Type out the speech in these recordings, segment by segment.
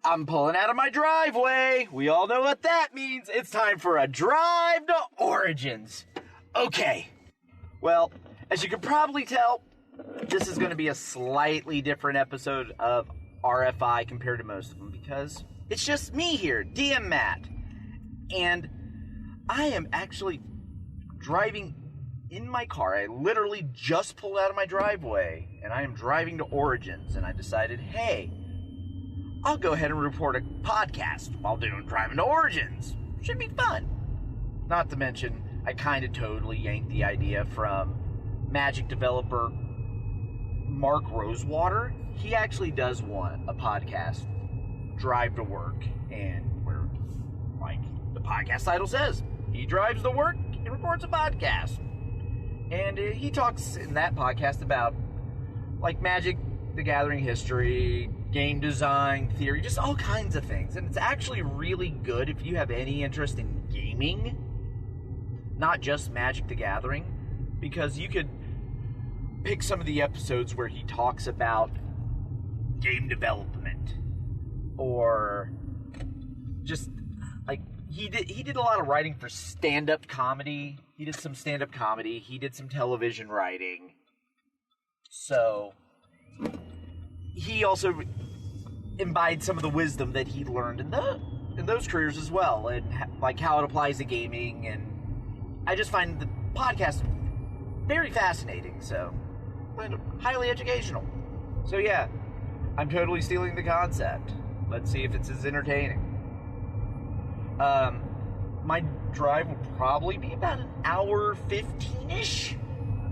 I'm pulling out of my driveway. We all know what that means. It's time for a drive to Origins. Okay. Well, as you can probably tell, this is going to be a slightly different episode of RFI compared to most of them because it's just me here, DM Matt. And I am actually driving in my car. I literally just pulled out of my driveway and I am driving to Origins, and I decided, hey, I'll go ahead and record a podcast while driving to Origins. Should be fun. Not to mention, I kind of totally yanked the idea from Magic developer Mark Rosewater. He actually does a podcast, Drive to Work, and where, like the podcast title says, he drives to work and records a podcast. And he talks in that podcast about, like, Magic the Gathering history, game design, theory, just all kinds of things. And it's actually really good if you have any interest in gaming, not just Magic the Gathering, because you could pick some of the episodes where he talks about game development, or just, like, he did a lot of writing for stand-up comedy. He did some stand-up comedy. He did some television writing. So he also imbibed some of the wisdom that he learned in those careers as well, and like how it applies to gaming. And I just find the podcast very fascinating, so highly educational. So yeah, I'm totally stealing the concept. Let's see if it's as entertaining. My drive will probably be about an hour 15-ish.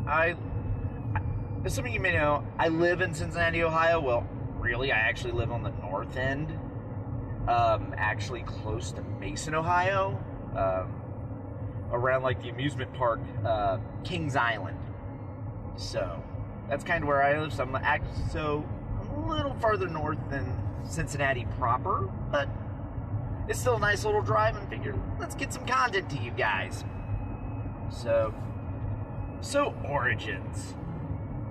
As some of you may know, I live in Cincinnati, Ohio. Well, really, I actually live on the north end. Actually close to Mason, Ohio. Around, like, the amusement park, Kings Island. So, that's kind of where I live. So I'm a little farther north than Cincinnati proper, but it's still a nice little drive, and figured, let's get some content to you guys. So Origins.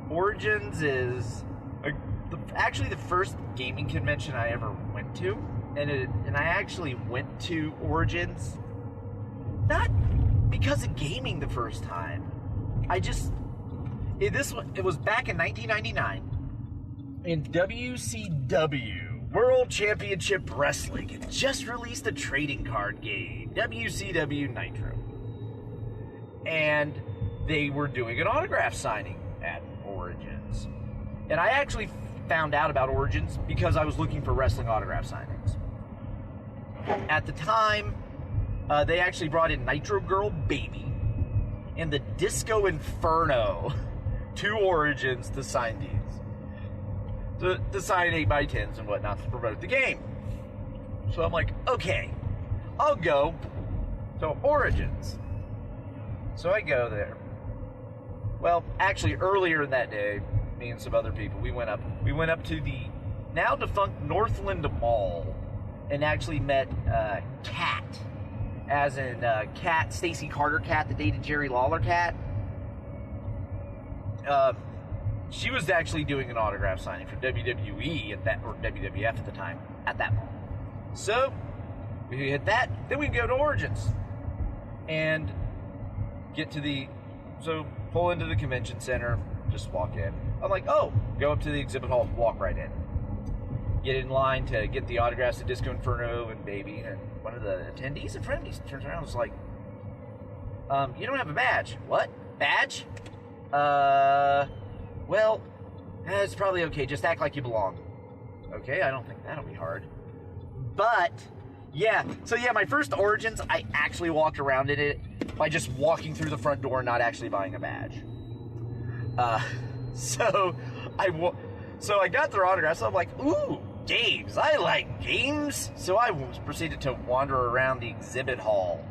Origins is actually the first gaming convention I ever went to, and I actually went to Origins not because of gaming the first time. It was back in 1999, and WCW World Championship Wrestling had just released a trading card game, WCW Nitro, and they were doing an autograph signing at Origins. And I actually found out about Origins because I was looking for wrestling autograph signings. At the time, they actually brought in Nitro Girl Baby and the Disco Inferno to Origins to sign these. To sign 8x10s and whatnot to promote the game. So I'm like, okay, I'll go to Origins. So I go there. Well, actually, earlier in that day, me and some other people, we went up to the now defunct Northland Mall and actually met Kat, as in Kat, Stacey Carter Kat, that dated Jerry Lawler Kat. She was actually doing an autograph signing for WWE or WWF at the time, at that mall. So we hit that, then we go to Origins and pull into the convention center, just walk in. I'm like, oh, go up to the exhibit hall, walk right in. Get in line to get the autographs of Disco Inferno and Baby, and one of the attendees in front of me turns around and was like, you don't have a badge. What? Badge? Well, it's probably okay. Just act like you belong. Okay, I don't think that'll be hard. But, yeah. So, yeah, my first Origins, I actually walked around in it by just walking through the front door and not actually buying a badge. So I got their autographs, so I'm like, ooh, games. I like games. So I proceeded to wander around the exhibit hall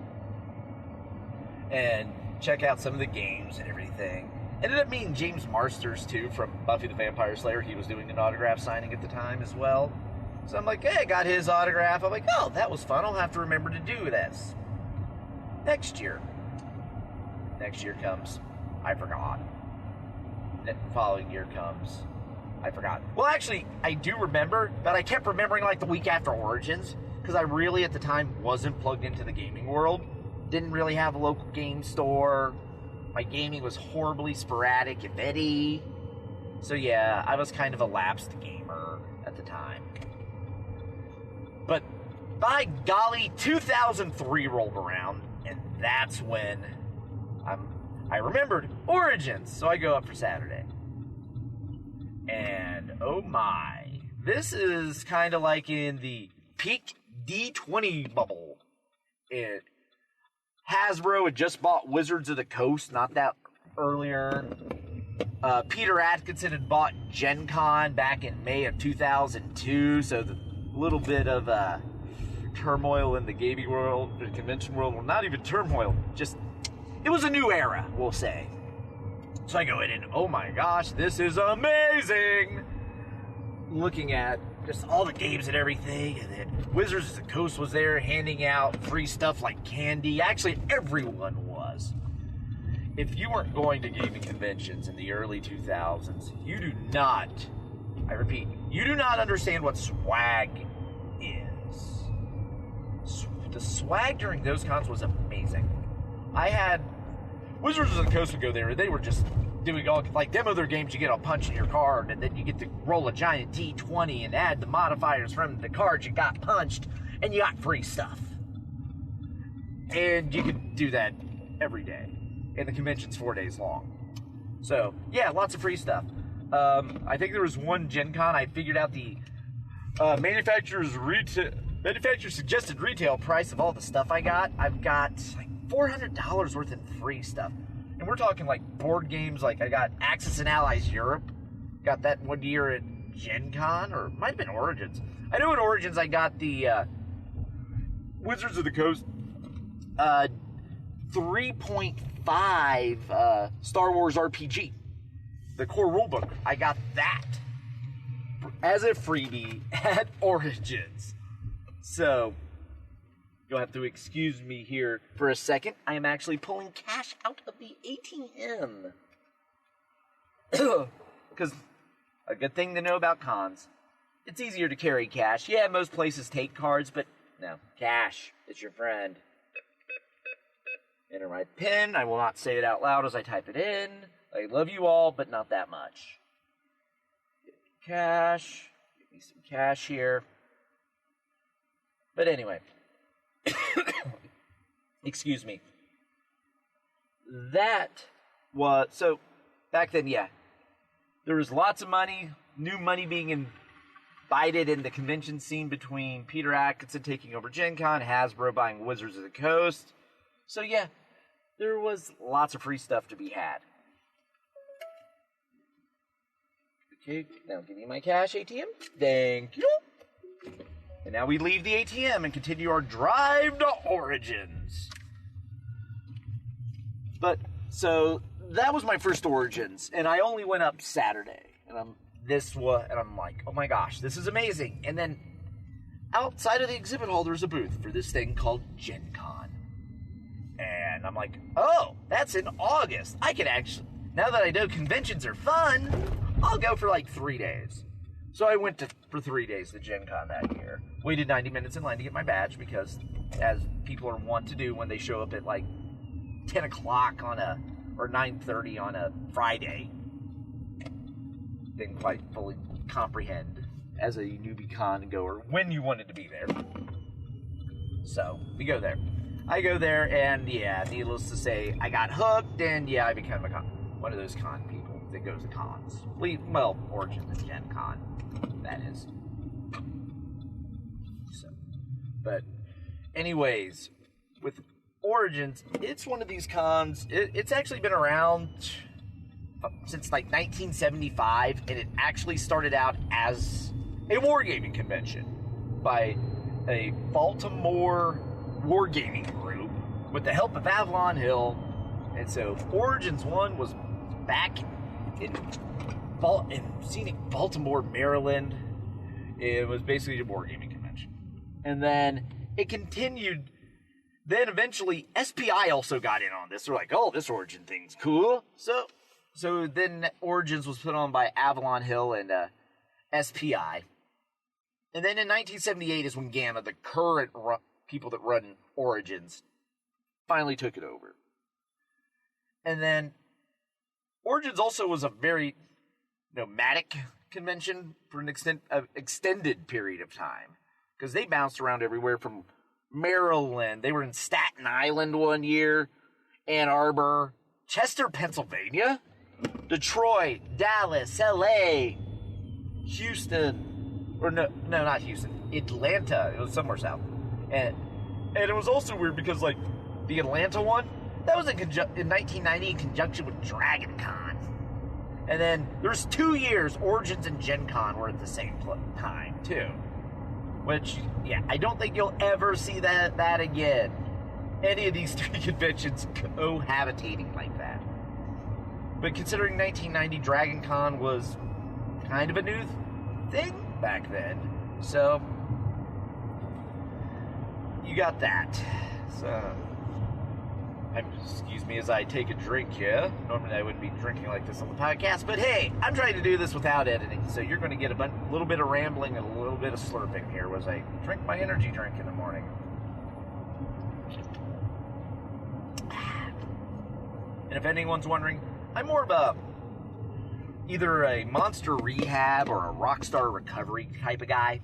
and check out some of the games and everything. Ended up meeting James Marsters, too, from Buffy the Vampire Slayer. He was doing an autograph signing at the time as well. So I'm like, hey, I got his autograph. I'm like, oh, that was fun. I'll have to remember to do this next year. Next year comes, I forgot. The following year comes, I forgot. Well, actually, I do remember, but I kept remembering like the week after Origins, because I really at the time wasn't plugged into the gaming world. Didn't really have a local game store. My gaming was horribly sporadic, if any. So yeah, I was kind of a lapsed gamer at the time. But by golly, 2003 rolled around, and that's when I remembered Origins, so I go up for Saturday. And oh my, this is kind of like in the peak D20 bubble. Hasbro had just bought Wizards of the Coast not that earlier. Peter Atkinson had bought Gen Con back in May of 2002, so the little bit of turmoil in the gaming world, the convention world, well, not even turmoil, just, it was a new era, we'll say. So I go in and, oh my gosh, this is amazing! Looking at just all the games and everything, and then Wizards of the Coast was there handing out free stuff like candy. Actually, everyone was. If you weren't going to gaming conventions in the early 2000s, you do not, I repeat, you do not understand what swag is. The swag during those cons was amazing. I had Wizards of the Coast would go there, and they were just doing all, like, demo their games. You get a punch in your card, and then you get to roll a giant D20 and add the modifiers from the cards you got punched, and you got free stuff. And you could do that every day. And the convention's 4 days long. So, yeah, lots of free stuff. I think there was one Gen Con, I figured out the manufacturer's suggested retail price of all the stuff I got. I've got like $400 worth in free stuff. And we're talking like board games, like I got Axis and Allies Europe. Got that one year at Gen Con, or it might have been Origins. I know at Origins I got the Wizards of the Coast 3.5 Star Wars RPG. The core rulebook. I got that as a freebie at Origins. So, you'll have to excuse me here for a second. I am actually pulling cash out of the ATM. Because a good thing to know about cons, it's easier to carry cash. Yeah, most places take cards, but no, cash is your friend. Enter my PIN. I will not say it out loud as I type it in. I love you all, but not that much. Cash. Give me some cash here. But anyway. Excuse me. That was... So, back then, yeah. There was lots of money. New money being invited in the convention scene between Peter Atkinson taking over Gen Con, Hasbro buying Wizards of the Coast. So, yeah. There was lots of free stuff to be had. Okay, now give me my cash, ATM. Thank you. And now we leave the ATM and continue our drive to Origins. But, so, that was my first Origins, and I only went up Saturday. And I'm like, oh my gosh, this is amazing. And then, outside of the exhibit hall, there's a booth for this thing called Gen Con. And I'm like, oh, that's in August. I could actually, now that I know conventions are fun, I'll go for like 3 days. So I went for 3 days to Gen Con that year. Waited 90 minutes in line to get my badge because, as people are wont to do when they show up at like 10 o'clock or 9:30 on a Friday. Didn't quite fully comprehend as a newbie con goer when you wanted to be there. So, we go there. I go there, and yeah, needless to say, I got hooked, and yeah, I became one of those con people that goes to cons. Well, Origins and Gen Con, that is. So, but anyways, with Origins, it's one of these cons. It's actually been around since like 1975, and it actually started out as a wargaming convention by a Baltimore wargaming group with the help of Avalon Hill. And so Origins 1 was back in scenic Baltimore, Maryland. It was basically a wargaming convention. And then it continued. Then eventually SPI also got in on this. They're like, oh, this Origin thing's cool. So So then Origins was put on by Avalon Hill and SPI. And then in 1978 is when Gamma, the current people that run Origins, finally took it over. And then Origins also was a very nomadic convention for an extended period of time. Because they bounced around everywhere from Maryland. They were in Staten Island one year, Ann Arbor, Chester, Pennsylvania, Detroit, Dallas, LA, Houston, or no, not Houston, Atlanta. It was somewhere south. And it was also weird because, like, the Atlanta one, that was in 1990 in conjunction with Dragon Con. And then there's 2 years, Origins and Gen Con were at the same time, too. Which, yeah, I don't think you'll ever see that again. Any of these three conventions cohabitating like that. But considering 1990 Dragon Con was kind of a new thing back then, so you got that. So, excuse me as I take a drink here. Normally I wouldn't be drinking like this on the podcast, but hey, I'm trying to do this without editing, so you're going to get a little bit of rambling and a little bit of slurping here as I drink my energy drink in the morning. And if anyone's wondering, I'm more of either a monster rehab or a rockstar recovery type of guy.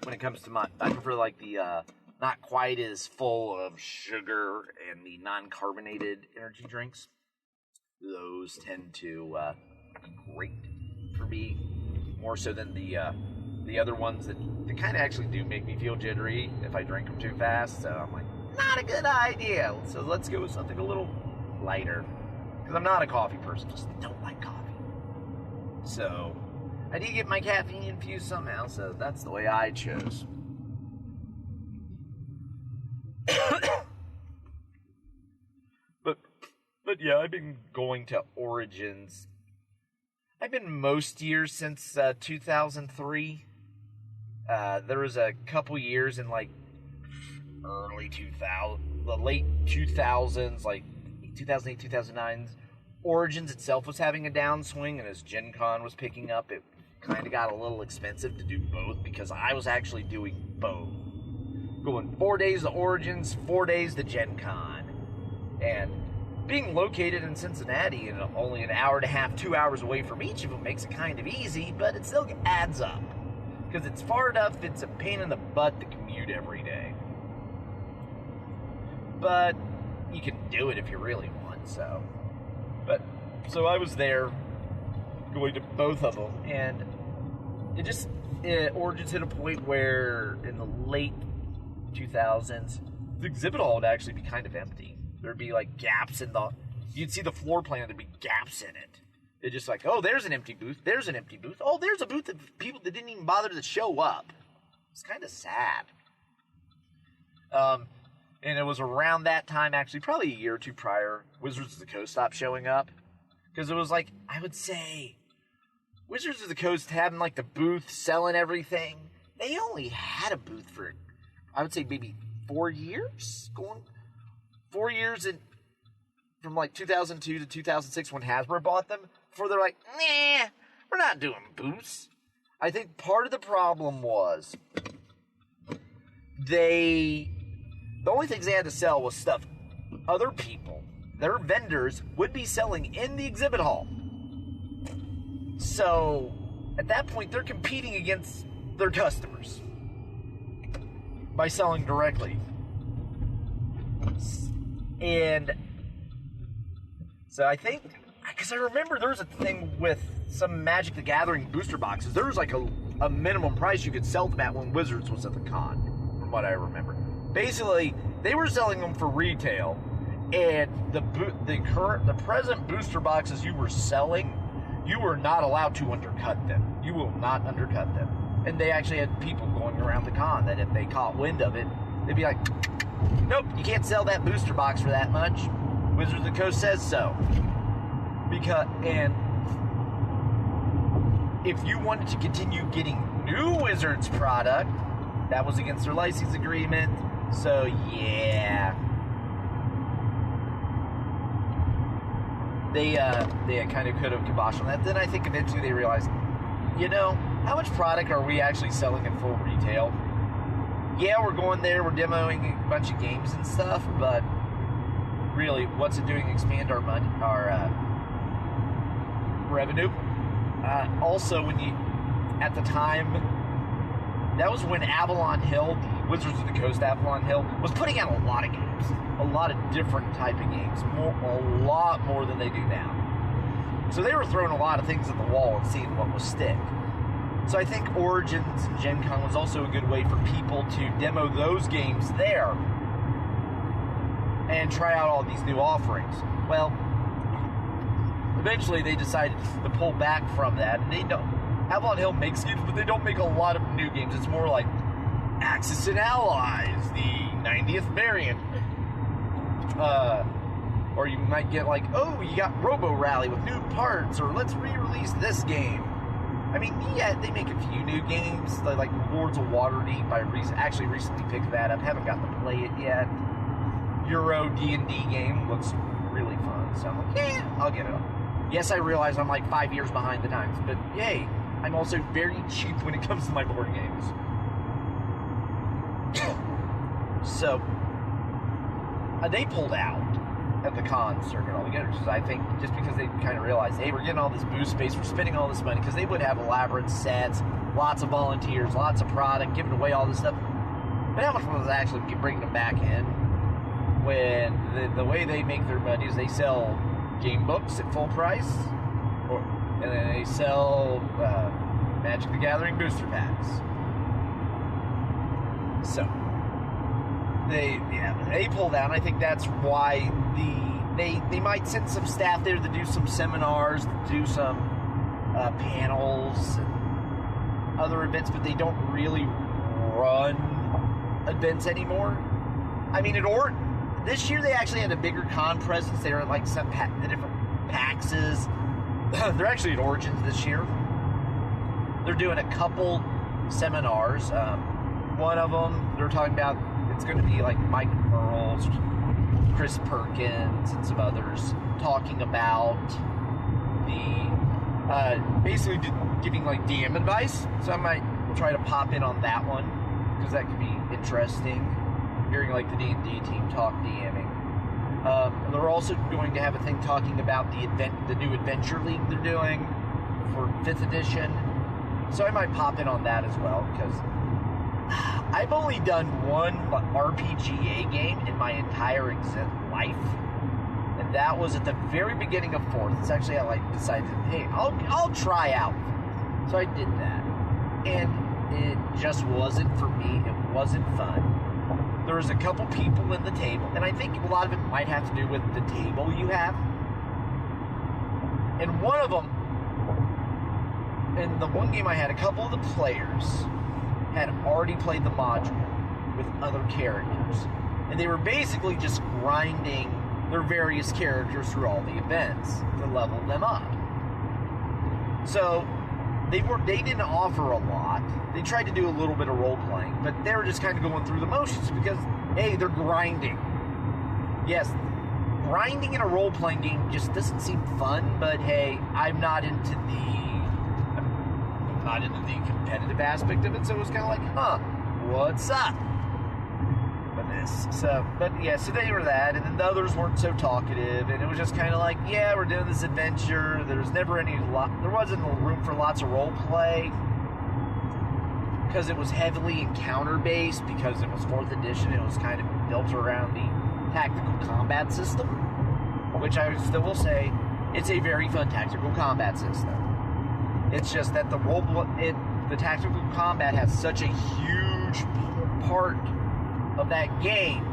When it comes to I prefer like the not quite as full of sugar and the non-carbonated energy drinks. Those tend to be great for me, more so than the other ones that kind of actually do make me feel jittery if I drink them too fast. So I'm like, not a good idea. So let's go with something a little lighter, because I'm not a coffee person, just don't like coffee. So I need to get my caffeine infused somehow, so that's the way I chose. But yeah, I've been going to Origins. I've been most years since 2003. There was a couple years in like early 2000, the late 2000s, like 2008, 2009. Origins itself was having a downswing, and as Gen Con was picking up, it kind of got a little expensive to do both, because I was actually doing both. Going 4 days to Origins, 4 days to Gen Con. And being located in Cincinnati and only an hour and a half, 2 hours away from each of them makes it kind of easy, but it still adds up. Because it's far enough, it's a pain in the butt to commute every day. But you can do it if you really want, so. So I was there, going to both of them, and Origins hit a point where in the late 2000s, the exhibit hall would actually be kind of empty. There'd be like gaps you'd see the floor plan, there'd be gaps in it. It's just like, oh, there's an empty booth, there's an empty booth, oh, there's a booth of people that didn't even bother to show up. It's kind of sad. And it was around that time, actually, probably a year or two prior, Wizards of the Coast stopped showing up. Because it was like, I would say, Wizards of the Coast having like the booth, selling everything. They only had a booth for, I would say, maybe 4 years? 4 years from like 2002 to 2006 when Hasbro bought them. Before they're like, nah, we're not doing booths. I think part of the problem was the only things they had to sell was stuff other people, their vendors, would be selling in the exhibit hall. So, at that point, they're competing against their customers by selling directly. And so I think, because I remember there was a thing with some Magic the Gathering booster boxes. There was like a minimum price you could sell them at when Wizards was at the con, from what I remember. Basically, they were selling them for retail, and the present booster boxes you were selling, you were not allowed to undercut them. You will not undercut them. And they actually had people going around the con that if they caught wind of it, they'd be like, nope, you can't sell that booster box for that much. Wizards of the Coast says so. And if you wanted to continue getting new Wizards product, that was against their license agreement. So, yeah. they kind of could have kiboshed on that. Then I think eventually they realized, how much product are we actually selling in full retail? Yeah, we're going there, we're demoing a bunch of games and stuff, but really, what's it doing to expand our money, our revenue? Also, at the time, that was when Avalon Hill, the Wizards of the Coast Avalon Hill, was putting out a lot of games. A lot of different type of games. A lot more than they do now. So they were throwing a lot of things at the wall and seeing what would stick. So I think Origins and Gen Con was also a good way for people to demo those games there and try out all these new offerings. Well, eventually they decided to pull back from that, and Avalon Hill makes games, but they don't make a lot of new games. It's more like Axis and Allies, the 90th variant. Or you might get like, oh, you got Robo Rally with new parts, or let's re-release this game. I mean, yeah, they make a few new games, like Lords of Waterdeep. I actually recently picked that up. Haven't got to play it yet. Euro D&D game looks really fun, so I'm like, yeah, I'll get it. Yes, I realize I'm like 5 years behind the times, but yay, I'm also very cheap when it comes to my board games. So, they pulled out at the con circuit altogether. So I think just because they kind of realized, hey, we're getting all this booth space, we're spending all this money, because they would have elaborate sets, lots of volunteers, lots of product, giving away all this stuff. But how much was it actually bringing them back in? When the way they make their money is they sell game books at full price, and then they sell Magic the Gathering booster packs. So they pulled out, and I think that's why they might send some staff there to do some seminars, to do some panels and other events, but they don't really run events anymore. I mean, this year they actually had a bigger con presence. They were at like the different PAXs. They're actually at Origins this year. They're doing a couple seminars. One of them, they're talking about, it's going to be like Mike Earls, Chris Perkins, and some others talking about basically giving like DM advice. So I might try to pop in on that one, because that could be interesting. Hearing like the D&D team talk DMing. They're also going to have a thing talking about the new Adventure League they're doing for 5th edition. So I might pop in on that as well, because I've only done one RPGA game in my entire life, and that was at the very beginning of 4th. It's actually how I decided, hey, I'll try out. So I did that, and it just wasn't for me. It wasn't fun. There was a couple people in the table, and I think a lot of it might have to do with the table you have. And one of them, in the one game I had, a couple of the players had already played the module with other characters, and they were basically just grinding their various characters through all the events to level them up. So they didn't offer a lot. They tried to do a little bit of role-playing, but they were just kind of going through the motions because, hey, they're grinding. Yes, grinding in a role-playing game just doesn't seem fun, but hey, I'm not into the competitive aspect of it, so it was kind of like, what's up with this? So, but yeah, so they were that, and then the others weren't so talkative, and it was just kind of like, yeah, we're doing this adventure. There wasn't room for lots of role play, because it was heavily encounter-based, because it was 4th edition. It was kind of built around the tactical combat system, which I still will say, it's a very fun tactical combat system. It's just that the tactical combat has such a huge part of that game,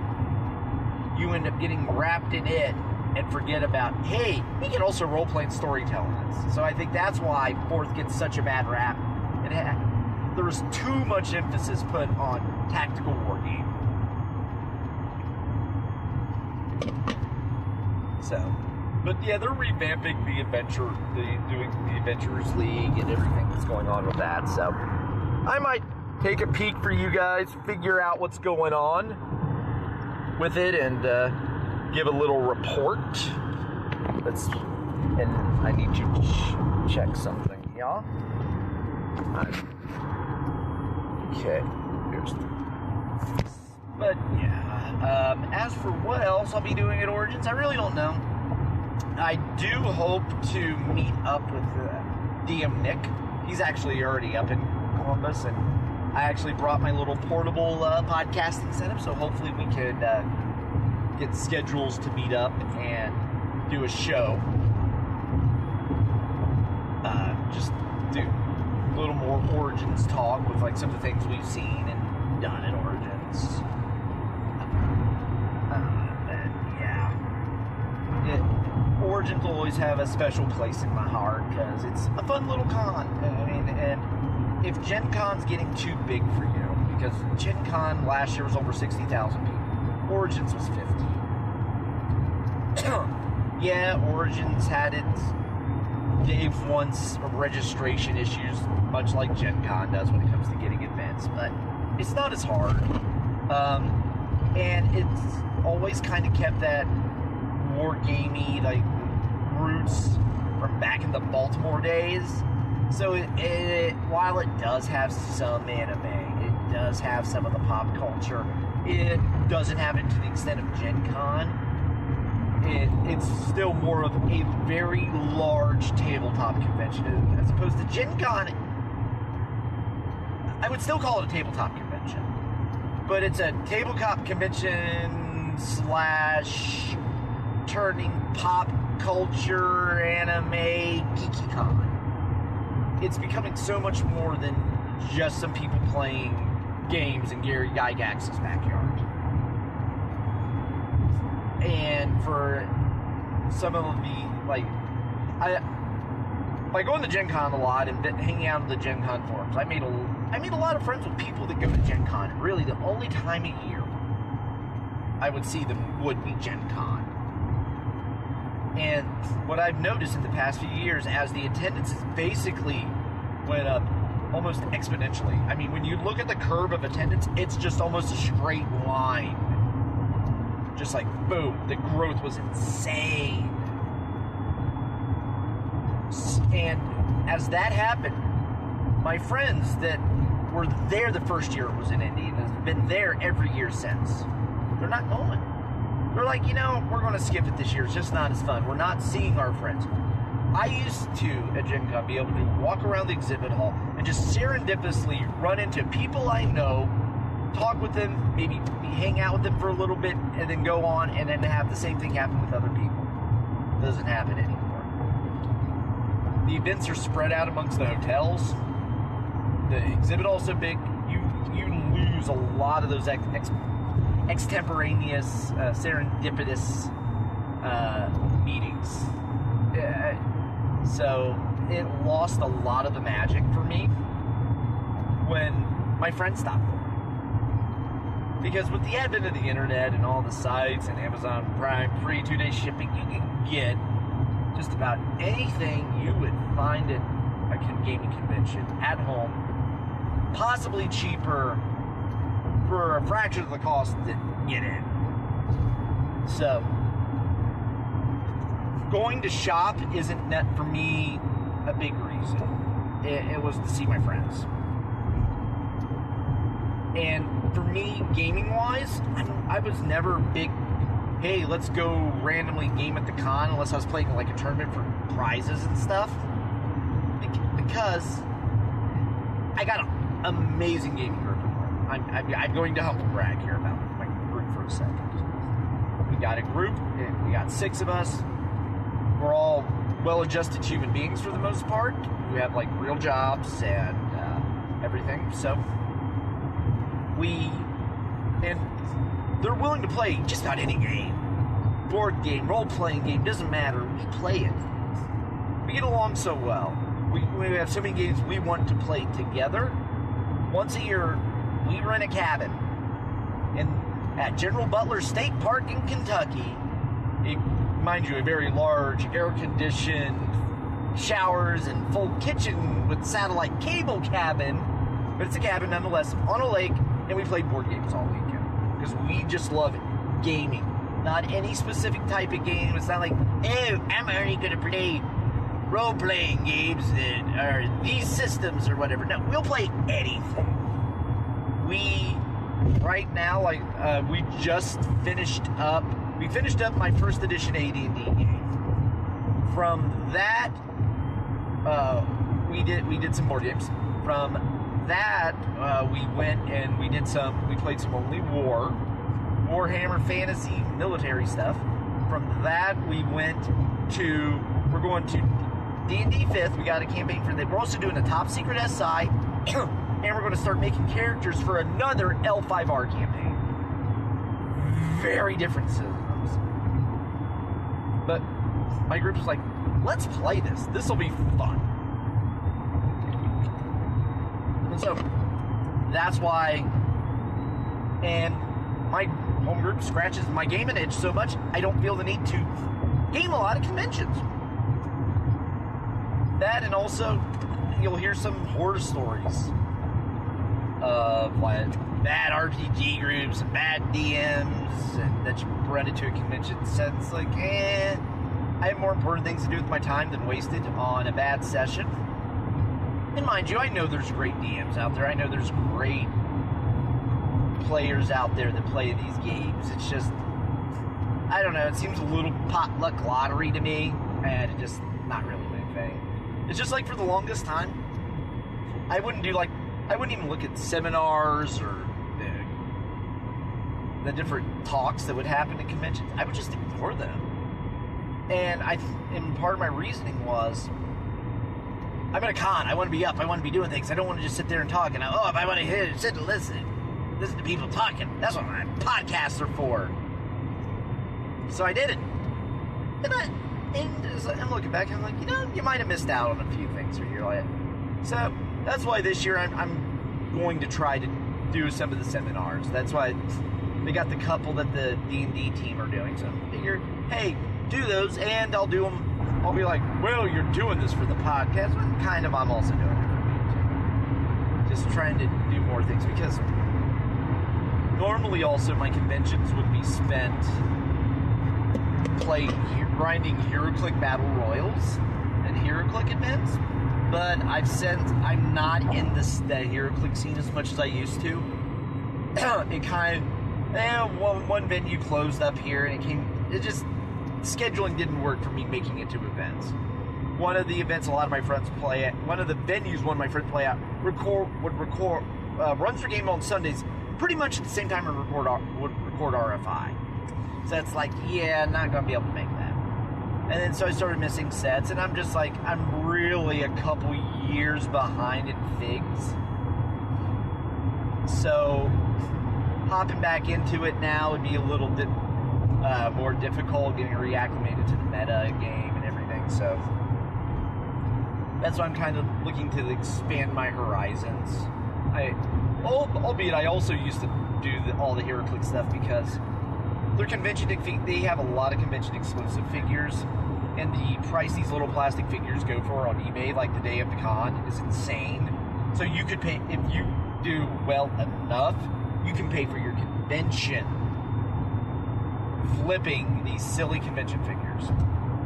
you end up getting wrapped in it and forget about, hey, we can also role-play and storytell this. So I think that's why 4th gets such a bad rap. There was too much emphasis put on tactical war game. So, but yeah, they're revamping doing the Adventurers League and everything that's going on with that. So, I might take a peek for you guys, figure out what's going on with it, and give a little report. That's And I need to check something, y'all. Okay, here's but yeah, as for what else I'll be doing at Origins, I really don't know. I do hope to meet up with DM Nick. He's actually already up in Columbus, and I actually brought my little portable podcasting setup, so hopefully we could get schedules to meet up and do a show. Just do a little more Origins talk with like some of the things we've seen and done at Origins. Origins will always have a special place in my heart because it's a fun little con. I mean, and if Gen Con's getting too big for you, because Gen Con last year was over 60,000 people, Origins was 50. Yeah, Origins had its day once registration issues, much like Gen Con does when it comes to getting events, but it's not as hard. And it's always kind of kept that war gamey like roots from back in the Baltimore days. So while it does have some anime, it does have some of the pop culture, it doesn't have it to the extent of Gen Con. It's still more of a very large tabletop convention as opposed to Gen Con. I would still call it a tabletop convention, but it's a tabletop convention slash turning pop culture, anime, geeky con. It's becoming so much more than just some people playing games in Gary Gygax's backyard. And for some of the, I go into Gen Con a lot and hanging out in the Gen Con forums. I made a lot of friends with people that go to Gen Con. And really, the only time of year I would see them would be Gen Con. And what I've noticed in the past few years, as the attendance has basically went up almost exponentially. I mean, when you look at the curve of attendance, it's just almost a straight line. Just like, boom, the growth was insane. And as that happened, my friends that were there the first year it was in Indy and have been there every year since, they're not going. They're like, we're going to skip it this year. It's just not as fun. We're not seeing our friends. I used to, at Gen Con, be able to walk around the exhibit hall and just serendipitously run into people I know, talk with them, maybe hang out with them for a little bit, and then go on and then have the same thing happen with other people. It doesn't happen anymore. The events are spread out amongst the hotels. The exhibit hall is so big, you lose a lot of those extemporaneous, serendipitous meetings. So it lost a lot of the magic for me when my friends stopped going. Because with the advent of the internet and all the sites and Amazon Prime free 2-day shipping, you can get just about anything you would find at a gaming convention at home, possibly cheaper for a fraction of the cost to get in. So, going to shop isn't for me a big reason. It was to see my friends. And for me, gaming-wise, I was never big, hey, let's go randomly game at the con unless I was playing like a tournament for prizes and stuff. Because I got an amazing gaming group. I'm going to humble brag here about my group for a second. We got a group, we got 6 of us. We're all well-adjusted human beings for the most part. We have like real jobs and everything. So and they're willing to play just about any game. Board game, role-playing game, doesn't matter. We play it. We get along so well. We have so many games we want to play together. Once a year, we rent a cabin at General Butler State Park in Kentucky. Mind you, a very large, air-conditioned, showers and full kitchen with satellite cable cabin. But it's a cabin nonetheless, on a lake, and we play board games all weekend. Because we just love gaming. Not any specific type of game. It's not like, oh, I'm only going to play role-playing games that are these systems or whatever. No, we'll play anything. Right now, we just finished up my first edition AD&D game. From that, we did some board games. From that, we went and we played some only Warhammer Fantasy military stuff. From that, we're going to D&D 5th. We got a campaign for that. We're also doing a top secret SI, and we're going to start making characters for another L5R campaign. Very different systems. But my group was like, let's play this. This will be fun. And so that's why, and my home group scratches my gaming itch so much, I don't feel the need to game a lot of conventions. That, and also, you'll hear some horror stories of like bad RPG groups and bad DMs, and that you run into a convention. So it's like, I have more important things to do with my time than wasted on a bad session. And mind you, I know there's great DMs out there. I know there's great players out there that play these games. It's just, I don't know, it seems a little potluck lottery to me, and it just not really my thing. It's just like for the longest time, I wouldn't even look at seminars or the different talks that would happen at conventions. I would just ignore them. And part of my reasoning was, I'm at a con, I want to be up, I want to be doing things. I don't want to just sit there and talk, and if I want to sit and listen to people talking. That's what my podcasts are for. So I did it. And I'm looking back, I'm like, you might have missed out on a few things here. So that's why this year I'm going to try to do some of the seminars. That's why they got the couple that the D&D team are doing. So I figured, hey, do those, and I'll do them. I'll be like, well, you're doing this for the podcast. Well, kind of, I'm also doing it for me, too. Just trying to do more things, because normally also my conventions would be spent grinding HeroClick Battle Royals and HeroClick events, but I'm not in the HeroClick scene as much as I used to. It kind of, one venue closed up here, and scheduling didn't work for me making it to events. One of the events a lot of my friends play at, one of the venues one of my friends play at, runs their game on Sundays pretty much at the same time would record RFI. So it's like, not going to be able to make that. And then so I started missing sets, and I'm just like, I'm really a couple years behind in Figs. So hopping back into it now would be a little bit more difficult, getting reacclimated to the meta game and everything. So that's why I'm kind of looking to expand my horizons. Albeit I also used to do all the HeroClick stuff, because their convention, they have a lot of convention exclusive figures, and the price these little plastic figures go for on eBay, like the day of the con, is insane. So you could pay, if you do well enough, you can pay for your convention flipping these silly convention figures.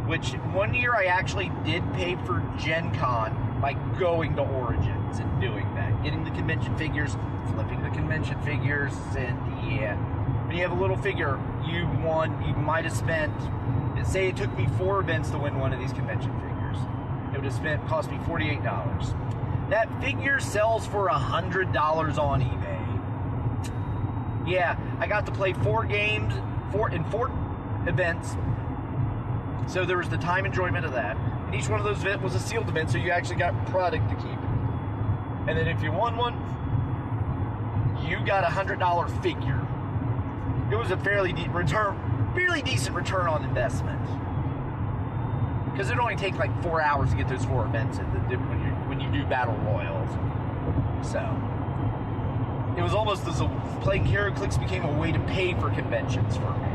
Which one year I actually did pay for Gen Con by going to Origins and doing that. Getting the convention figures, flipping the convention figures, and when you have a little figure, you might have spent, say it took me 4 events to win one of these convention figures. It would have cost me $48. That figure sells for $100 on eBay. Yeah, I got to play 4 games, 4 events. So there was the time enjoyment of that. And each one of those events was a sealed event, so you actually got product to keep. And then if you won one, you got a $100 figure. It was a fairly decent return on investment. Because it only takes like 4 hours to get those 4 events when you do battle royals. So it was almost as though playing HeroClix became a way to pay for conventions for me.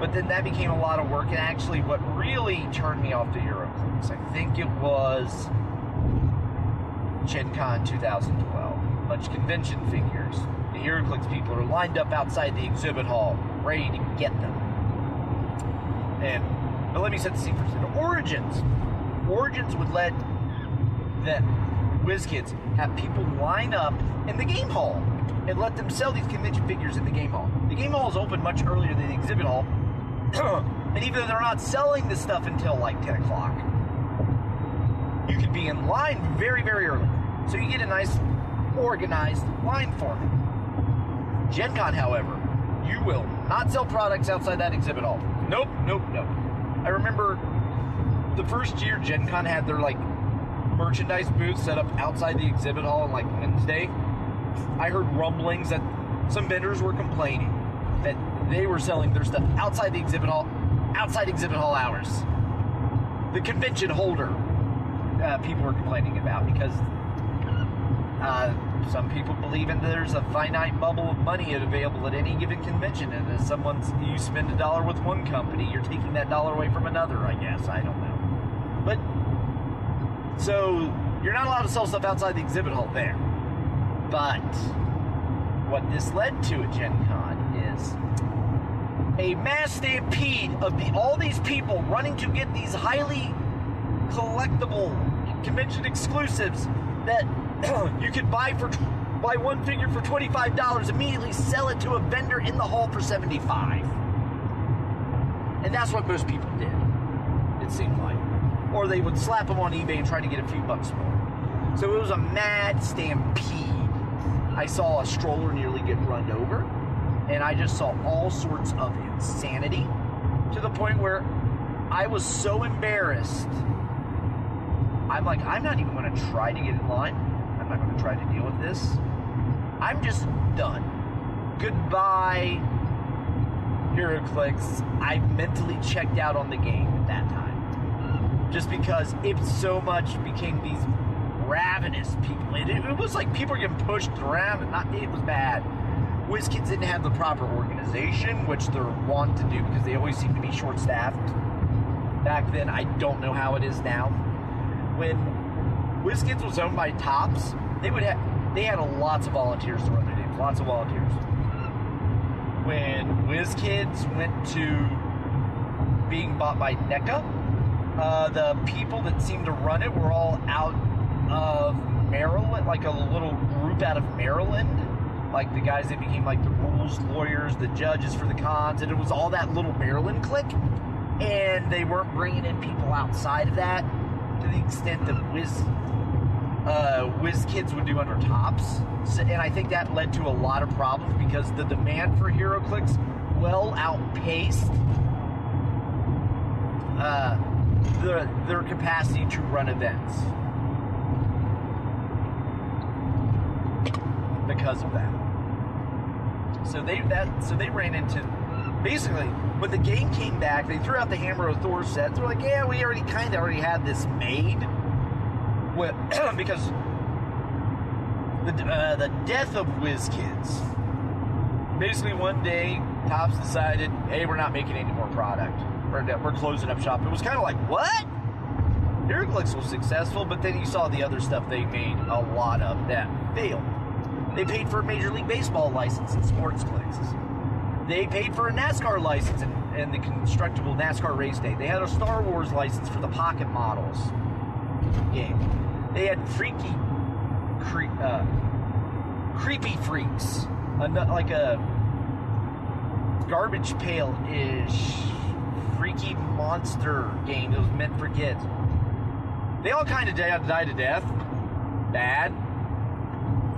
But then that became a lot of work, and actually what really turned me off to HeroClix, I think it was Gen Con 2012. A bunch of convention figures. The HeroClix people are lined up outside the exhibit hall, ready to get them. But let me set the scene first. Origins would let the Wizkids have people line up in the game hall and let them sell these convention figures in the game hall. The game hall is open much earlier than the exhibit hall, and even though they're not selling this stuff until like 10 o'clock, you could be in line very, very early. So you get a nice organized line forming. Gen Con, however, you will not sell products outside that exhibit hall. Nope. I remember the first year Gen Con had their like merchandise booth set up outside the exhibit hall on like Wednesday. I heard rumblings that some vendors were complaining that they were selling their stuff outside the exhibit hall hours. The convention holder, people were complaining about because some people believe there's a finite bubble of money available at any given convention, and as you spend $1 with one company, you're taking that dollar away from another, I guess. I don't know. But, so, you're not allowed to sell stuff outside the exhibit hall there. But, what this led to at Gen Con is a mass stampede of all these people running to get these highly collectible convention exclusives that you could buy one figure for $25, immediately sell it to a vendor in the hall for $75. And that's what most people did, it seemed like. Or they would slap them on eBay and try to get a few bucks more. So it was a mad stampede. I saw a stroller nearly get run over, and I just saw all sorts of insanity to the point where I was so embarrassed. I'm like, I'm not even going to try to get in line. I'm not going to try to deal with this. I'm just done. Goodbye, HeroClix. I mentally checked out on the game at that time. Just because it so much became these ravenous people. It was like people were getting pushed around, and it was bad. Wizkids didn't have the proper organization, which they're wont to do because they always seem to be short-staffed. Back then, I don't know how it is now. When Wizkids was owned by Topps, they had lots of volunteers to run their games, lots of volunteers. When Wizkids went to being bought by NECA, the people that seemed to run it were all out of Maryland, like a little group out of Maryland, like the guys that became like the rules lawyers, the judges for the cons, and it was all that little Maryland clique, and they weren't bringing in people outside of that to the extent that Wizkids would do under Topps. So, and I think that led to a lot of problems because the demand for HeroClix well outpaced their capacity to run events because of that. So they ran into, basically when the game came back, they threw out the Hammer of Thor set. They're like, yeah, we already had this made. Well, because the death of Wizkids. Basically, one day, Topps decided, hey, we're not making any more product. We're closing up shop. It was kind of like, what? HeroClix was successful, but then you saw the other stuff they made a lot of that failed. They paid for a Major League Baseball license and sports clicks. They paid for a NASCAR license and the constructible NASCAR race day. They had a Star Wars license for the Pocket Models game. They had Creepy Freaks, like a garbage pail-ish freaky monster game that was meant for kids. They all kind of died to death. Bad.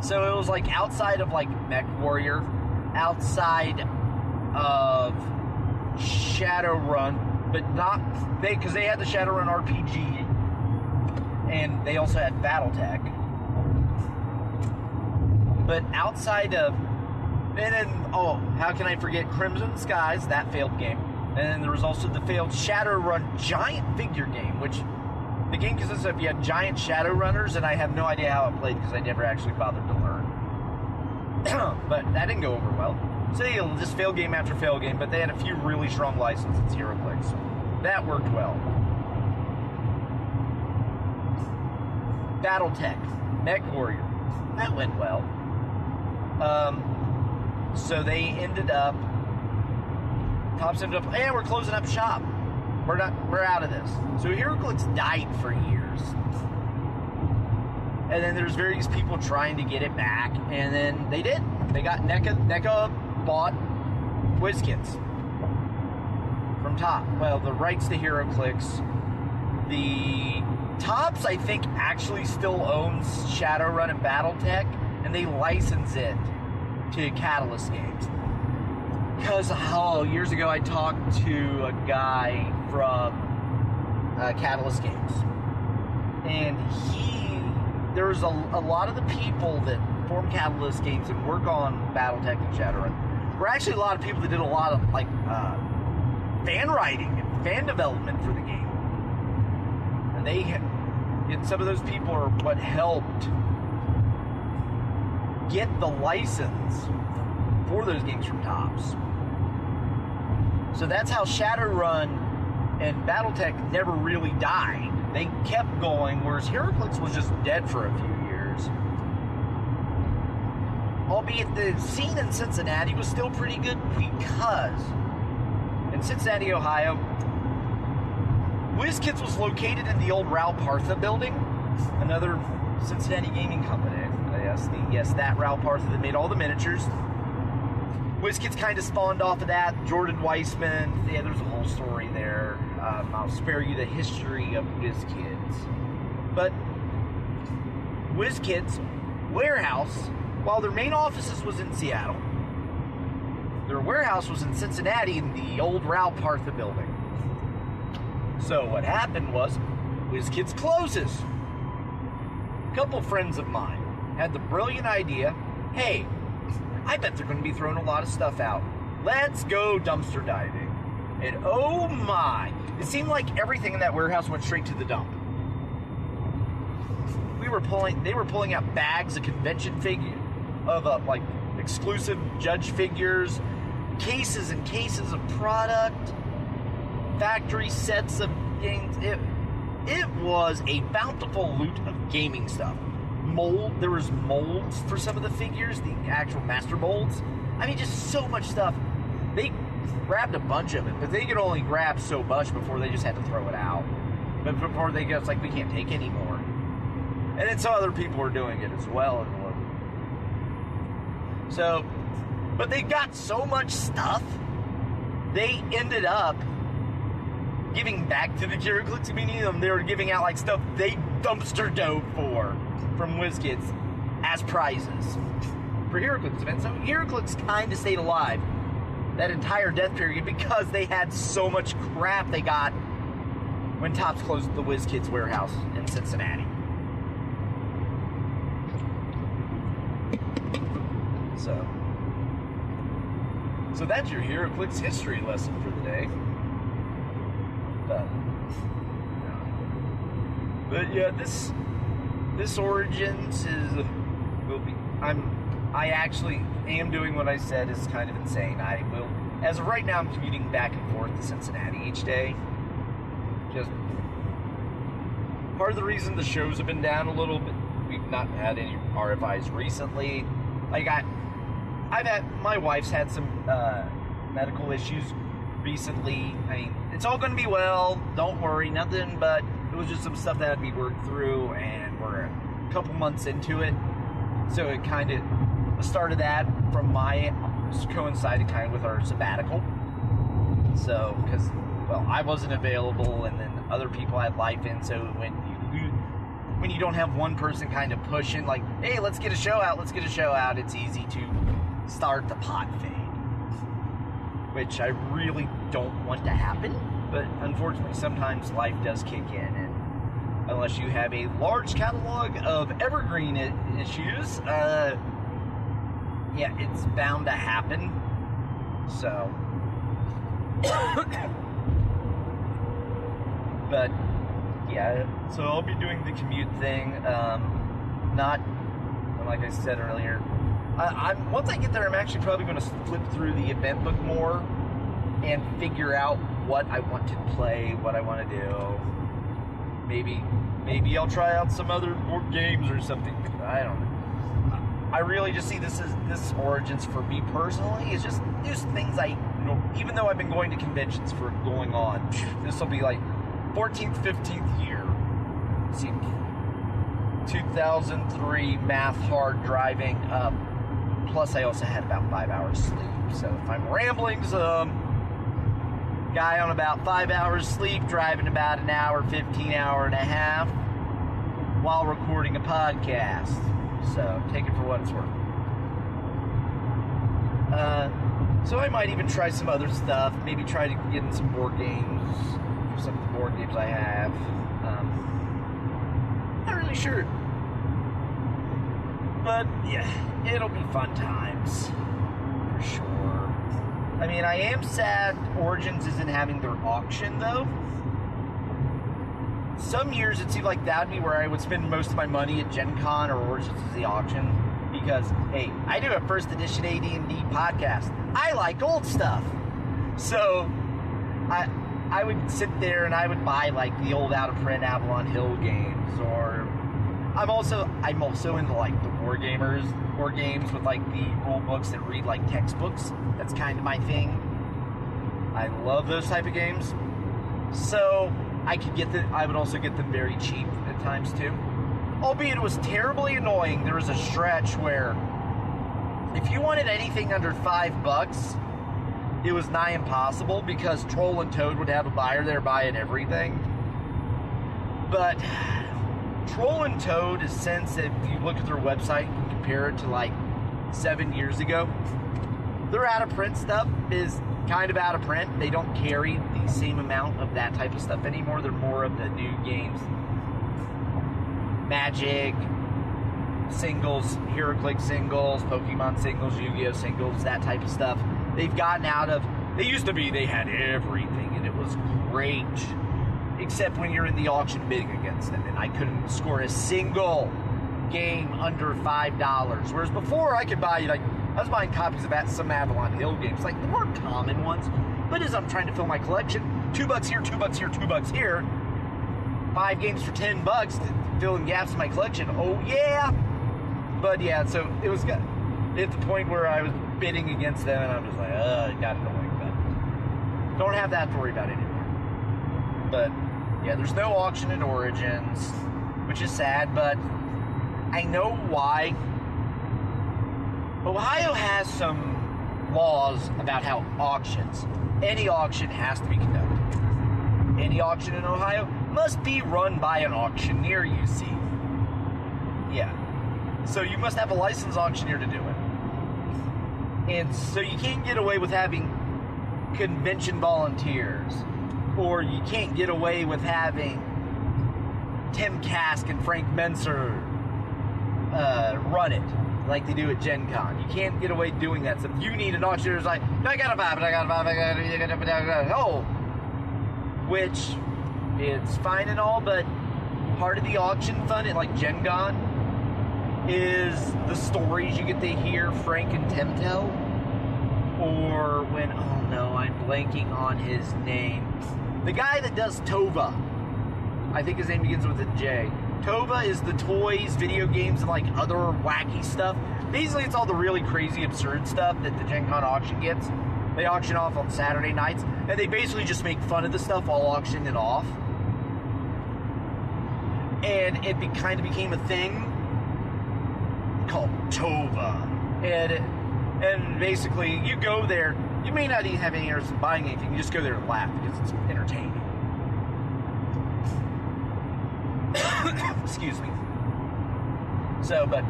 So it was like outside of like Mech Warrior, outside of Shadowrun, but not because they had the Shadowrun RPG, and they also had BattleTech. But outside of, and then how can I forget Crimson Skies? That failed game. And then there was also the failed Shadowrun giant figure game, which the game consists of you have giant Shadowrunners, and I have no idea how it played because I never actually bothered to learn. But that didn't go over well. So they just fail game after fail game, but they had a few really strong licenses, HeroClix. That worked well. BattleTech, Mech Warrior, that went well. So they ended up, Topps ended up, we're closing up shop. we're out of this. So HeroClix died for years. And then there's various people trying to get it back, and then they did. They got NECA bought Wizkids from Top. Well, the rights to HeroClix. The Tops, I think, actually still owns Shadowrun and BattleTech, and they license it to Catalyst Games. Because, years ago I talked to a guy from Catalyst Games, and there was a lot of the people that form Catalyst Games and work on BattleTech and Shadowrun were actually a lot of people that did a lot of fan writing and fan development for the game, and some of those people are what helped get the license for those games from Tops. So that's how Shadowrun and BattleTech never really died. They kept going, whereas HeroClix was just dead for a few years. Albeit the scene in Cincinnati was still pretty good because in Cincinnati, Ohio, Wizkids was located in the old Raul Partha building, another Cincinnati gaming company. Yes, that Raul Partha that made all the miniatures. Wizkids kind of spawned off of that. Jordan Weissman, there's a whole story there. I'll spare you the history of Wizkids. But Wizkids warehouse, while their main offices was in Seattle, their warehouse was in Cincinnati in the old Raul Partha building. So what happened was, Wizkids closes. A couple friends of mine had the brilliant idea, hey, I bet they're going to be throwing a lot of stuff out. Let's go dumpster diving. And oh my, it seemed like everything in that warehouse went straight to the dump. They were pulling out bags of convention figures, of exclusive judge figures, cases and cases of product, factory sets of games. It was a bountiful loot of gaming stuff. There was molds for some of the figures, the actual master molds. I mean, just so much stuff. They grabbed a bunch of it, but they could only grab so much before they just had to throw it out. But before they go, it's like, we can't take any more. And then some other people were doing it as well. So, but they got so much stuff, they ended up giving back to the HeroClix community. They were giving out stuff they dumpster dove from Wizkids as prizes for HeroClix events. So HeroClix kind of stayed alive that entire death period because they had so much crap they got when Topps closed the Wizkids warehouse in Cincinnati. So that's your HeroClix history lesson for the day. But yeah, this Origins I actually am doing what I said is kind of insane. As of right now, I'm commuting back and forth to Cincinnati each day. Just part of the reason the shows have been down a little bit, we've not had any RFIs recently. My wife's had some medical issues recently. I mean, it's all going to be well, don't worry, nothing, but it was just some stuff that had to be worked through, and we're a couple months into it. So it kind of started that from coincided kind of with our sabbatical. So, because, I wasn't available, and then other people had life in, so when you don't have one person kind of pushing, hey, let's get a show out, it's easy to start the pot fade. Which I really don't want to happen, but unfortunately sometimes life does kick in, and unless you have a large catalog of evergreen issues, it's bound to happen. So, but yeah, so I'll be doing the commute thing. Not like I said earlier. Once I get there, I'm actually probably going to flip through the event book more and figure out what I want to play, what I want to do. Maybe I'll try out some other board games or something. I don't know. I really just see this Origins for me personally is just things even though I've been going to conventions for going on, this will be like 14th, 15th year. Let's see, 2003 math hard driving up. Plus, I also had about 5 hours sleep. So if I'm rambling some, guy on about 5 hours sleep, driving about an hour, 15 hour and a half, while recording a podcast. So take it for what it's worth. So I might even try some other stuff. Maybe try to get in some board games. For some of the board games I have. Not really sure. But yeah, it'll be fun times. For sure. I mean, I am sad Origins isn't having their auction, though. Some years it seemed like that would be where I would spend most of my money at Gen Con or Origins as the auction. Because, hey, I do a first edition AD&D podcast. I like old stuff. So, I would sit there and I would buy, like, the old out-of-print Avalon Hill games. Or, I'm also into, like, the war games with, like, the rule books that read like textbooks. That's kind of my thing. I love those type of games. So, I would also get them very cheap at times, too. Albeit it was terribly annoying. There was a stretch where if you wanted anything under $5, it was nigh impossible because Troll and Toad would have a buyer there buying everything. But Troll and Toad is since, if you look at their website and compare it to like 7 years ago, their out-of-print stuff is kind of out of print. They don't carry the same amount of that type of stuff anymore. They're more of the new games. Magic, singles, HeroClix singles, Pokemon singles, Yu-Gi-Oh! Singles, that type of stuff. They've gotten out of... They used to be, they had everything, and it was great. Except when you're in the auction bidding against them, and I couldn't score a single game under $5. Whereas before, I could buy, like... I was buying copies of some Avalon Hill games, like the more common ones. But as I'm trying to fill my collection, $2 here, $2 here, $2 here. 5 games for $10 to fill in gaps in my collection. Oh yeah! But yeah, so it was at the point where I was bidding against them, and I'm just like, it got annoying. But don't have that to worry about anymore. But yeah, there's no auction at Origins, which is sad. But I know why. Ohio has some laws about how any auction has to be conducted. Any auction in Ohio must be run by an auctioneer, you see. Yeah. So you must have a licensed auctioneer to do it. And so you can't get away with having convention volunteers. Or you can't get away with having Tim Kask and Frank Menser run it. Like they do at Gen Con. You can't get away doing that. So if you need an auctioneer, it's like, I got a vibe, which it's fine and all, but part of the auction fun at like Gen Con is the stories you get to hear Frank and Tim tell. Or when, I'm blanking on his name. The guy that does Tova. I think his name begins with a J. Tova is the toys, video games, and like other wacky stuff. Basically, it's all the really crazy, absurd stuff that the Gen Con auction gets. They auction off on Saturday nights, and they basically just make fun of the stuff while auctioning it off. And it kind of became a thing called Tova. And basically, you go there, you may not even have any interest in buying anything, you just go there and laugh because it's entertaining. Excuse me. So, but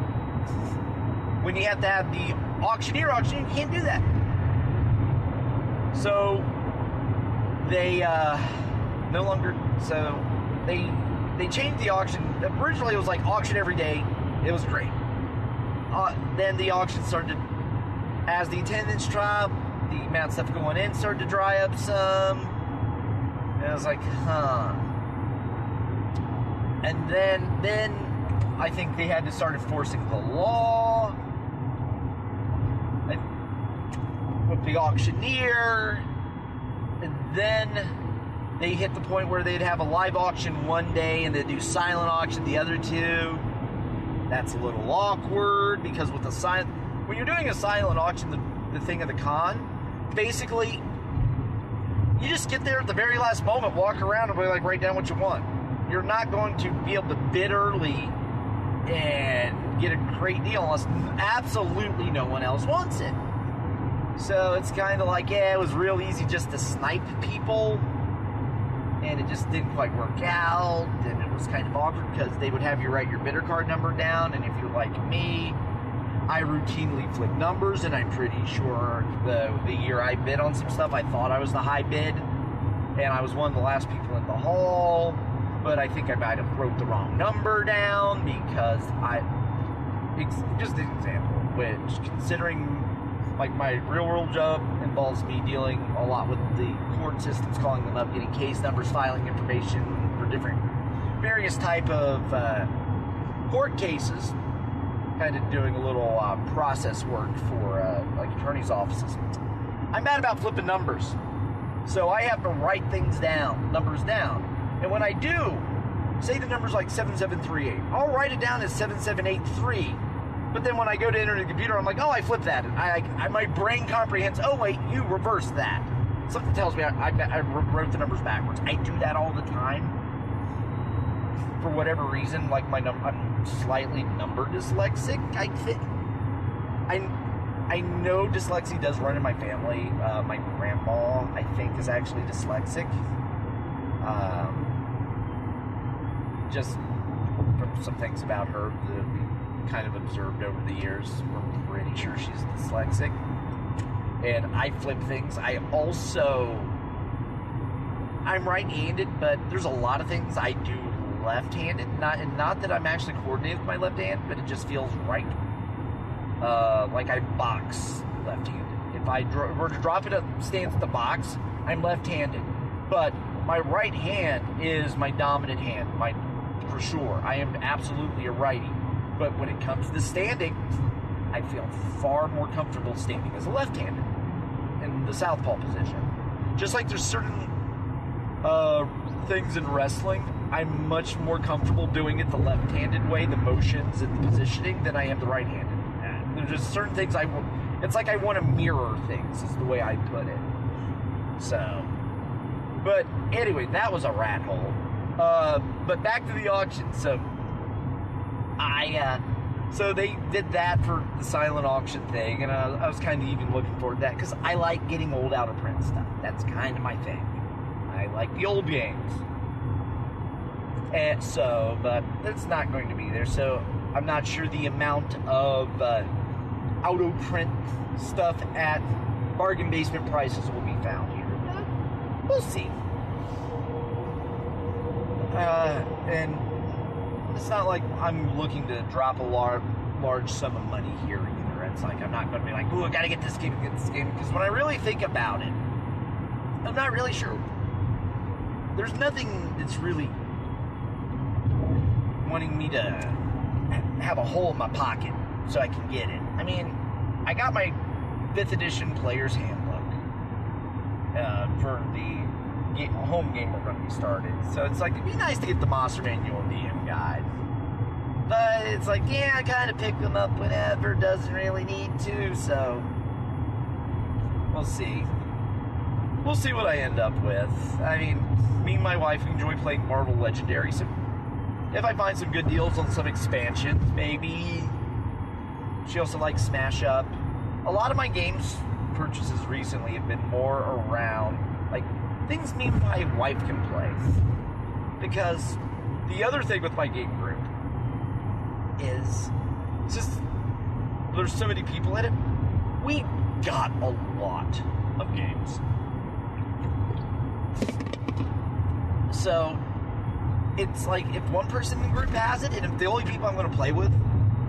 when you have to have the auctioneer auction, you can't do that. So they no longer. So they changed the auction. Originally, it was like auction every day. It was great. Then the auction started, as the attendance dropped, the amount of stuff going in started to dry up some. And I was like, And then I think they had to start enforcing the law with the auctioneer. And then they hit the point where they'd have a live auction one day and they'd do silent auction the other two. That's a little awkward because with when you're doing a silent auction, the thing of the con, basically, you just get there at the very last moment, walk around, and be like, write down what you want. You're not going to be able to bid early and get a great deal unless absolutely no one else wants it. So it's kind of like, yeah, it was real easy just to snipe people, and it just didn't quite work out, and it was kind of awkward because they would have you write your bidder card number down, and if you're like me, I routinely flip numbers, and I'm pretty sure the year I bid on some stuff, I thought I was the high bid, and I was one of the last people in the hall, but I think I might have wrote the wrong number down because just an example, which considering like my real world job involves me dealing a lot with the court systems, calling them up, getting case numbers, filing information for different various type of court cases, kind of doing a little process work for like attorneys' offices. I'm bad about flipping numbers, so I have to write things down, numbers down, and when I do, say the number's like 7738, I'll write it down as 7783. But then when I go to enter the computer, I'm like, oh, I flipped that. And my brain comprehends, oh, wait, you reversed that. Something tells me I wrote the numbers backwards. I do that all the time. For whatever reason, like I'm slightly number dyslexic. I know dyslexia does run in my family. My grandma, I think, is actually dyslexic. Just from some things about her that we kind of observed over the years, we're pretty sure she's dyslexic. And I flip things. I'm right-handed, but there's a lot of things I do left-handed. Not that I'm actually coordinated with my left hand, but it just feels right. Like I box left-handed. If I were to drop it up stance at the box, I'm left-handed. But my right hand is my dominant hand, for sure. I am absolutely a righty. But when it comes to standing, I feel far more comfortable standing as a left-handed in the southpaw position. Just like there's certain things in wrestling, I'm much more comfortable doing it the left-handed way, the motions and the positioning, than I am the right-handed. There's just certain things it's like I want to mirror things, is the way I put it. So, but anyway, that was a rat hole. But back to the auction. So they did that for the silent auction thing, and I was kind of even looking forward to that, because I like getting old out-of-print stuff. That's kind of my thing. I like the old games. And so, but that's not going to be there, so I'm not sure the amount of out-of-print stuff at bargain basement prices will be found here. We'll see. And it's not like I'm looking to drop a large sum of money here either. It's like I'm not going to be like, ooh, I got to get this game, because when I really think about it, I'm not really sure. There's nothing that's really wanting me to have a hole in my pocket so I can get it. I mean, I got my 5th edition player's handbook for the home game we're going to be started. So it's like, it'd be nice to get the Monster Manual and DM guide. But it's like, yeah, I kind of pick them up whenever, doesn't really need to, so we'll see. We'll see what I end up with. I mean, me and my wife enjoy playing Marvel Legendary, so if I find some good deals on some expansions, maybe. She also likes Smash Up. A lot of my games purchases recently have been more around, like, things me and my wife can play. Because the other thing with my game group is, it's just, there's so many people in it. We got a lot of games. So, it's like, if one person in the group has it, and if the only people I'm going to play with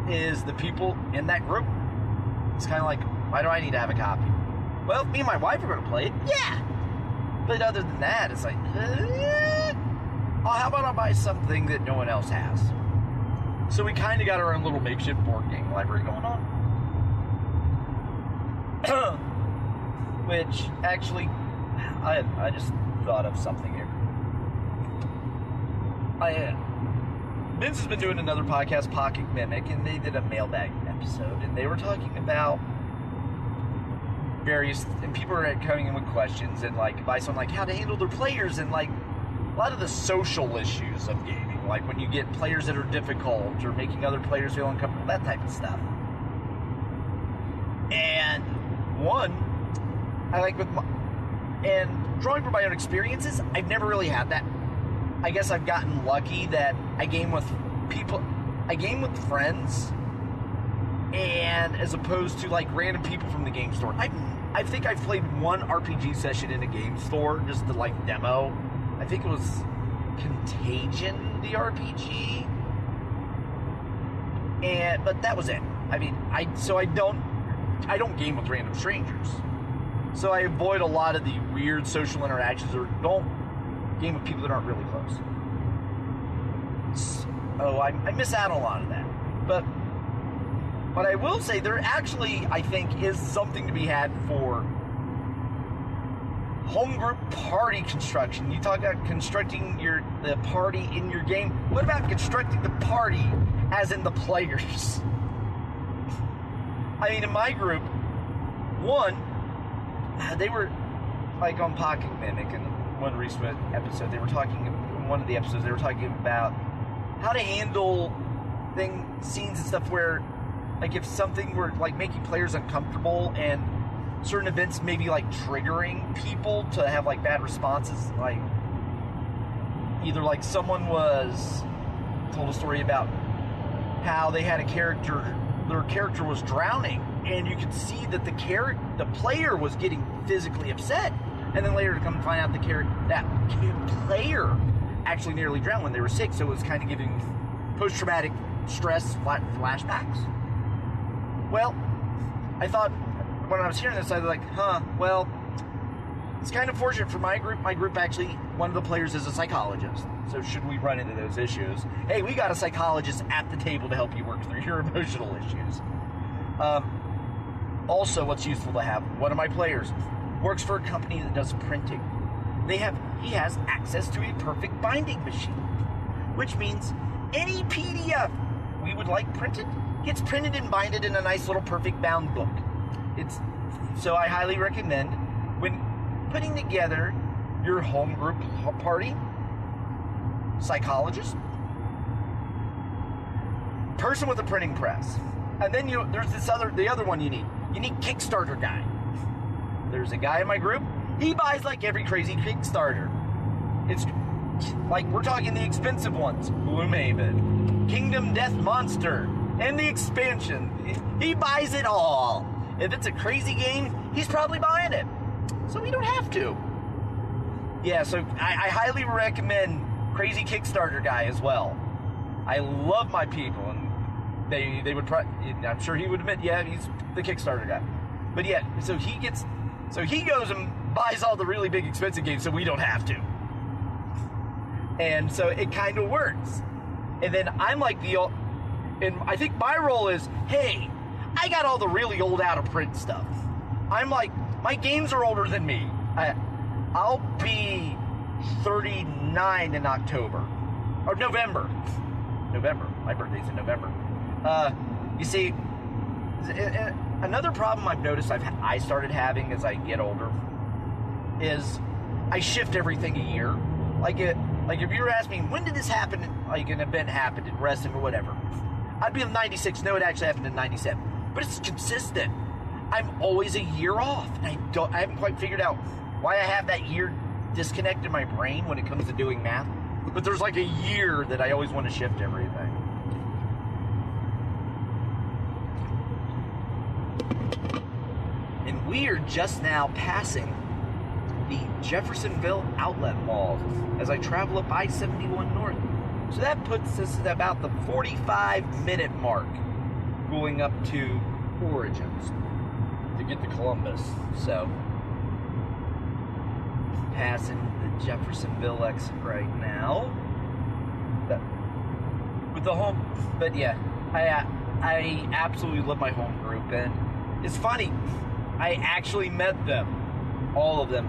is the people in that group, it's kind of like, why do I need to have a copy? Well, if me and my wife are going to play it, yeah! But other than that, it's like, oh, how about I buy something that no one else has? So we kind of got our own little makeshift board game library going on. Which, actually, I just thought of something here. Vince has been doing another podcast, Pocket Mimic, and they did a mailbag episode, and they were talking about various, and people are coming in with questions and like advice on like how to handle their players and like a lot of the social issues of gaming, like when you get players that are difficult or making other players feel uncomfortable, that type of stuff. And one, I like with my, and drawing from my own experiences, I've never really had that. I guess I've gotten lucky that I game with people, I game with friends, and as opposed to like random people from the game store. I think I've played one RPG session in a game store just to like demo. I think it was Contagion, the RPG, but that was it. I mean, I don't game with random strangers, so I avoid a lot of the weird social interactions or don't game with people that aren't really close. So I miss out on a lot of that. But I will say there actually, I think, is something to be had for home group party construction. You talk about constructing the party in your game. What about constructing the party as in the players? I mean, in my group, they were like on Pocket Mimic, and one recent episode, they were talking about how to handle scenes and stuff where, like, if something were like making players uncomfortable and certain events maybe like triggering people to have like bad responses, like either like someone told a story about how they had their character was drowning, and you could see that the player was getting physically upset, and then later to come and find out that player actually nearly drowned when they were sick, so it was kind of giving post-traumatic stress flashbacks. Well, I thought when I was hearing this, I was like, well, it's kind of fortunate for my group. My group actually, one of the players is a psychologist. So should we run into those issues, hey, we got a psychologist at the table to help you work through your emotional issues. Also, what's useful to have, one of my players works for a company that does printing. He has access to a perfect binding machine, which means any PDF we would like printed gets printed and binded in a nice little perfect bound book. So I highly recommend, when putting together your home group party, psychologist, person with a printing press, and then there's the other one you need. You need Kickstarter guy. There's a guy in my group. He buys like every crazy Kickstarter. It's like, we're talking the expensive ones: Gloomhaven, Kingdom Death Monster, and the expansion. He buys it all. If it's a crazy game, he's probably buying it. So we don't have to. Yeah, so I highly recommend Crazy Kickstarter guy as well. I love my people, and they would I'm sure he would admit, yeah, he's the Kickstarter guy. But yeah, so he goes and buys all the really big expensive games, so we don't have to. And so it kind of works. And then I'm like and I think my role is, hey, I got all the really old out of print stuff. I'm like, my games are older than me. I'll be 39 in October. Or November. My birthday's in November. You see, another problem I've noticed I started having as I get older is I shift everything a year. Like if you were asking me, when did this happen, like an event happened in wrestling or whatever, I'd be in 96. No, it actually happened in 97. But it's consistent. I'm always a year off, and I haven't quite figured out why I have that year disconnect in my brain when it comes to doing math. But there's like a year that I always want to shift everything. And we are just now passing the Jeffersonville Outlet Mall as I travel up I-71 North. So that puts us at about the 45-minute mark going up to Origins to get to Columbus. So passing the Jeffersonville exit right now. With the home, but yeah, I absolutely love my home group, and it's funny, I actually met them, all of them,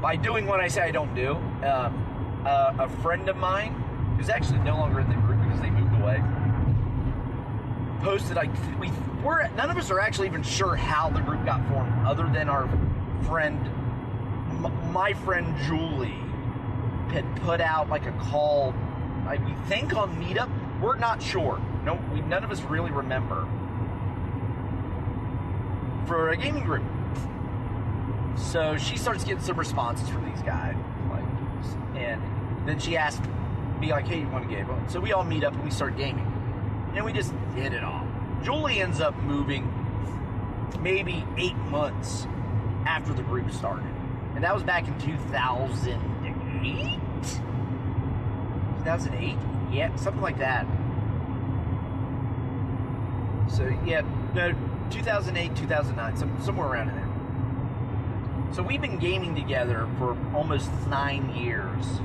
by doing what I say I don't do. A friend of mine, who's actually no longer in the group, way, posted, none of us are actually even sure how the group got formed, other than our friend, my friend Julie, had put out like a call, we think on Meetup. We're not sure. No, none of us really remember. For a gaming group. So she starts getting some responses from these guys, and then she asked me like, "Hey, you want to game?" So we all meet up and we start gaming, and we just hit it off. Julie ends up moving maybe 8 months after the group started, and that was back in 2008. 2008, yeah, something like that. So yeah, no, 2008, 2009, somewhere around in there. So we've been gaming together for almost 9 years.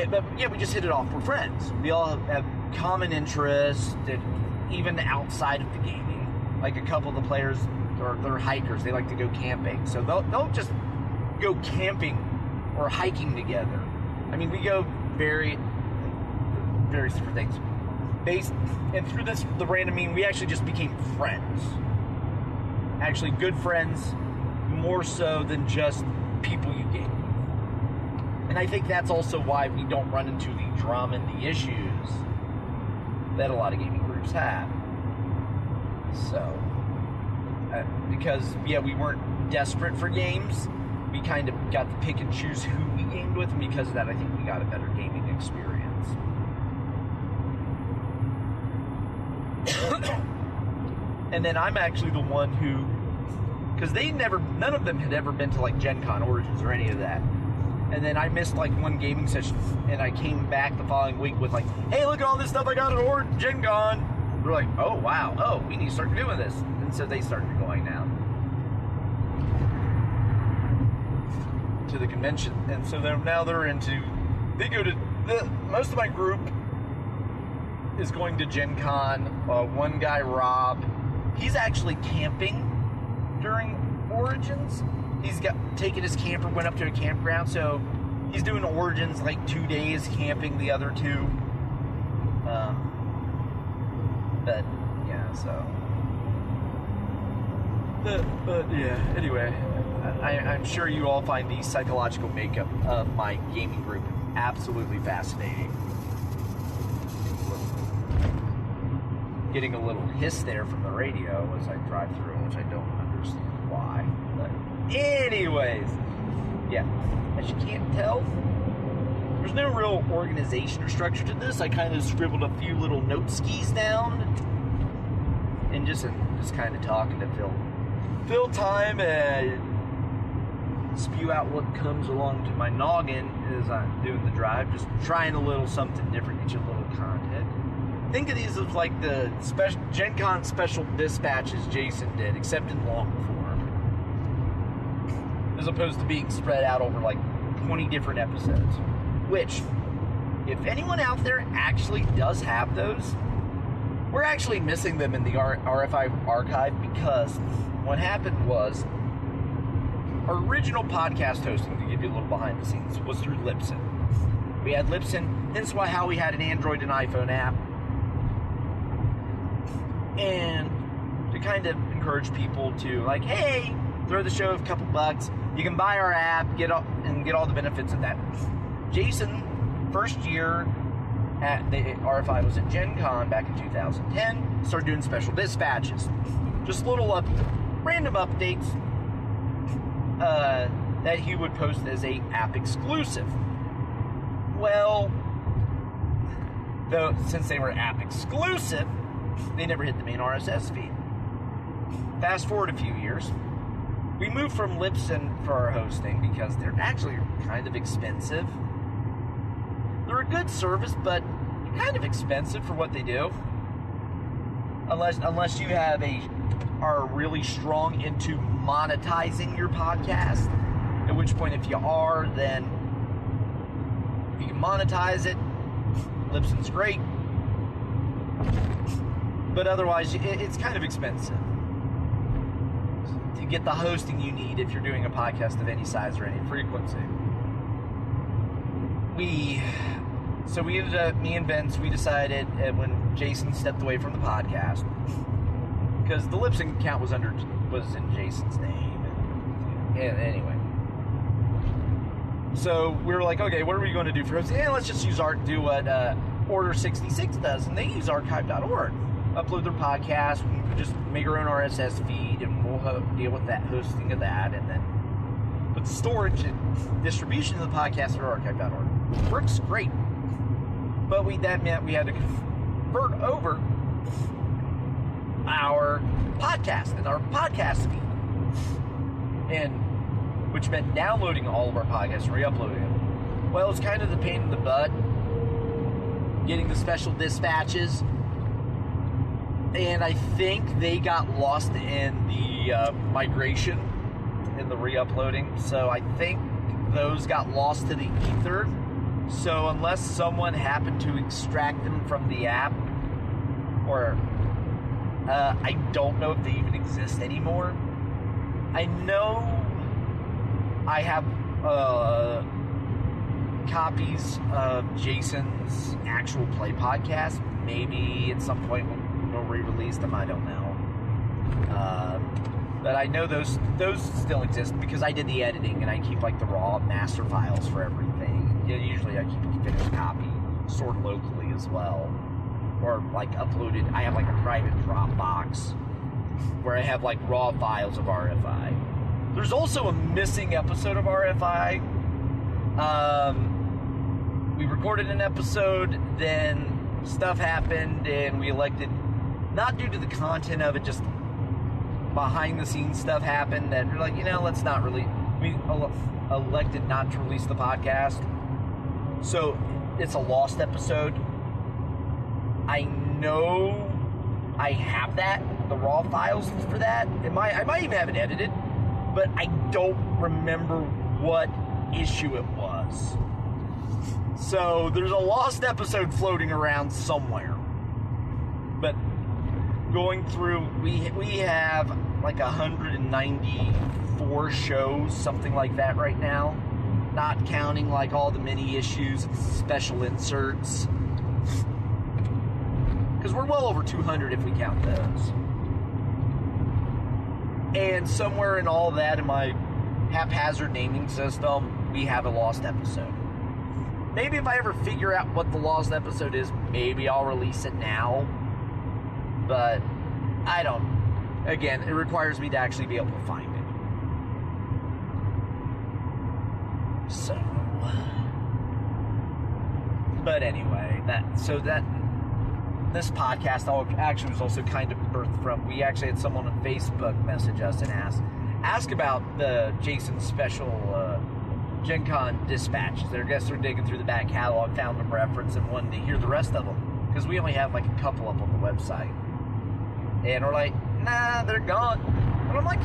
But yeah, we just hit it off. We're friends. We all have common interests, even outside of the gaming. Like a couple of the players, they're hikers. They like to go camping. So they'll just go camping or hiking together. I mean, we go various different things. And through the random mean, we actually just became friends. Actually, good friends, more so than just people you game with. And I think that's also why we don't run into the drama and the issues that a lot of gaming groups have. So, because, yeah, we weren't desperate for games, we kind of got to pick and choose who we gamed with, and because of that, I think we got a better gaming experience. And then I'm actually the one who, because none of them had ever been to like Gen Con Origins or any of that. And then I missed like one gaming session, and I came back the following week with like, "Hey, look at all this stuff I got at Gen Con." We're like, "Oh wow, we need to start doing this." And so they started going now to the convention, and so they're most of my group is going to Gen Con. One guy, Rob, he's actually camping during Origins. He's taken his camper, went up to a campground, so he's doing Origins like 2 days, camping the other 2. But yeah, so. But yeah, anyway, I'm sure you all find the psychological makeup of my gaming group absolutely fascinating. Getting a little hiss there from the radio as I drive through, which I don't understand why. But anyways, yeah, as you can't tell, there's no real organization or structure to this. I kind of scribbled a few little note skis down, and just kind of talking to fill time and spew out what comes along to my noggin as I'm doing the drive, just trying a little something different, get you a little content. Think of these as like the Gen Con special dispatches Jason did, except in long form, as opposed to being spread out over like 20 different episodes. Which, if anyone out there actually does have those, we're actually missing them in the RFI archive, because what happened was our original podcast hosting, to give you a little behind the scenes, was through Libsyn. We had Libsyn, hence why how we had an Android and iPhone app. And to kind of encourage people to, like, hey, throw the show a couple bucks. You can buy our app, get all the benefits of that. Jason, first year at the RFI was at Gen Con back in 2010, started doing special dispatches. Just little random updates that he would post as a app exclusive. Well, though, since they were app exclusive, they never hit the main RSS feed. Fast forward a few years, we moved from Libsyn for our hosting because they're actually kind of expensive. They're a good service, but kind of expensive for what they do. Unless you are really strong into monetizing your podcast. At which point, if you are, then if you can monetize it, Libsyn's great. But otherwise, it's kind of expensive to get the hosting you need if you're doing a podcast of any size or any frequency. So we ended up, me and Vince, we decided when Jason stepped away from the podcast, because the lip sync account was in Jason's name. And anyway. So we were like, okay, what are we going to do for us? Yeah, let's just do what Order 66 does, and they use archive.org. Upload their podcast, just make our own RSS feed, and we'll deal with that hosting of that, and then put the storage and distribution of the podcast through archive.org. Works great. But that meant we had to convert over our podcast and our podcast feed. And which meant downloading all of our podcasts and re-uploading them. Well, it was kind of the pain in the butt getting the special dispatches, and I think they got lost in the migration, in the re-uploading, so I think those got lost to the ether. So unless someone happened to extract them from the app, or I don't know if they even exist anymore. I know I have copies of Jason's actual play podcast. Maybe at some point we'll re-release them. I don't know. But I know those still exist because I did the editing and I keep like the raw master files for everything. Yeah, usually I keep a finished copy stored locally as well, or like uploaded. I have like a private Dropbox where I have like raw files of RFI. There's also a missing episode of RFI. We recorded an episode, then stuff happened, and we elected, not due to the content of it, just behind the scenes stuff happened that we're like, let's not really, we elected not to release the podcast. So it's a lost episode. I know I have the raw files for that. I might even have it edited, but I don't remember what issue it was. So there's a lost episode floating around somewhere. But going through, we have like 194 shows, something like that right now. Not counting like all the mini issues, special inserts. Because we're well over 200 if we count those. And somewhere in all that, in my haphazard naming system, we have a lost episode. Maybe if I ever figure out what the lost episode is, maybe I'll release it now. But I don't. Again, it requires me to actually be able to find it. So. But anyway, this podcast actually was also kind of birthed from, we actually had someone on Facebook message us and ask about the Jason special Gen Con dispatches. Their guests were digging through the back catalog, found them reference, and wanted to hear the rest of them. Because we only have like a couple up on the website. And we're like, nah, they're gone. And I'm like,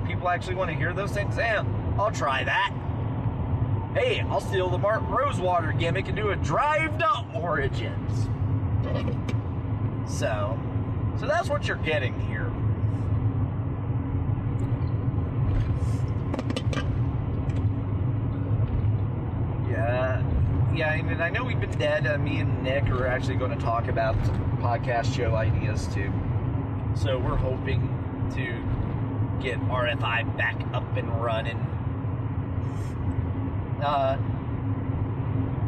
people actually want to hear those things? Damn, I'll try that. Hey, I'll steal the Mark Rosewater gimmick and do a drive to Origins. So that's what you're getting here. Yeah, and I know we've been dead. Me and Nick are actually going to talk about some podcast show ideas too. So we're hoping to get RFI back up and running.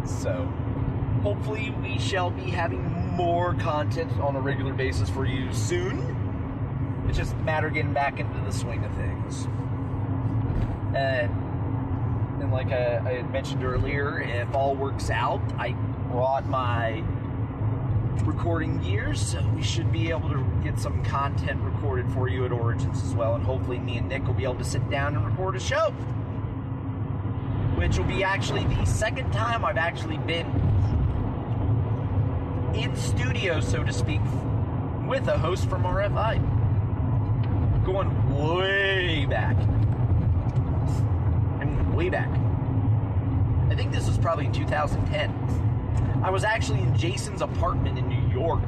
So hopefully we shall be having more content on a regular basis for you soon. It's just a matter of getting back into the swing of things. And like I had mentioned earlier, if all works out, I brought my recording gear, so we should be able to get some content recorded for you at Origins as well, and hopefully me and Nick will be able to sit down and record a show, which will be actually the second time I've actually been in studio, so to speak, with a host from RFI. Going way back. Way back. I think this was probably in 2010. I was actually in Jason's apartment in New York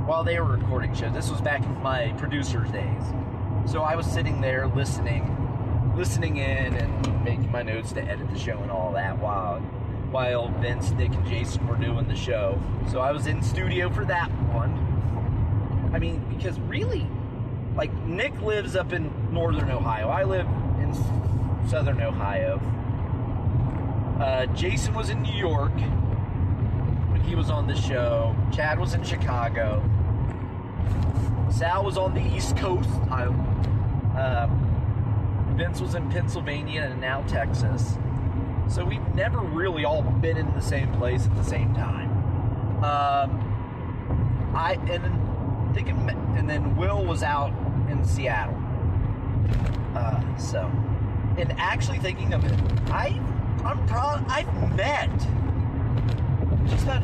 while they were recording shows. This was back in my producer's days. So I was sitting there listening in and making my notes to edit the show and all that while while Vince, Nick, and Jason were doing the show. So I was in studio for that one. I mean, because really, like, Nick lives up in northern Ohio. I live in southern Ohio. Jason was in New York when he was on the show. Chad was in Chicago. Sal was on the East Coast. Vince was in Pennsylvania and now Texas. So we've never really all been in the same place at the same time. And then Will was out in Seattle. And actually thinking of it, I've met just about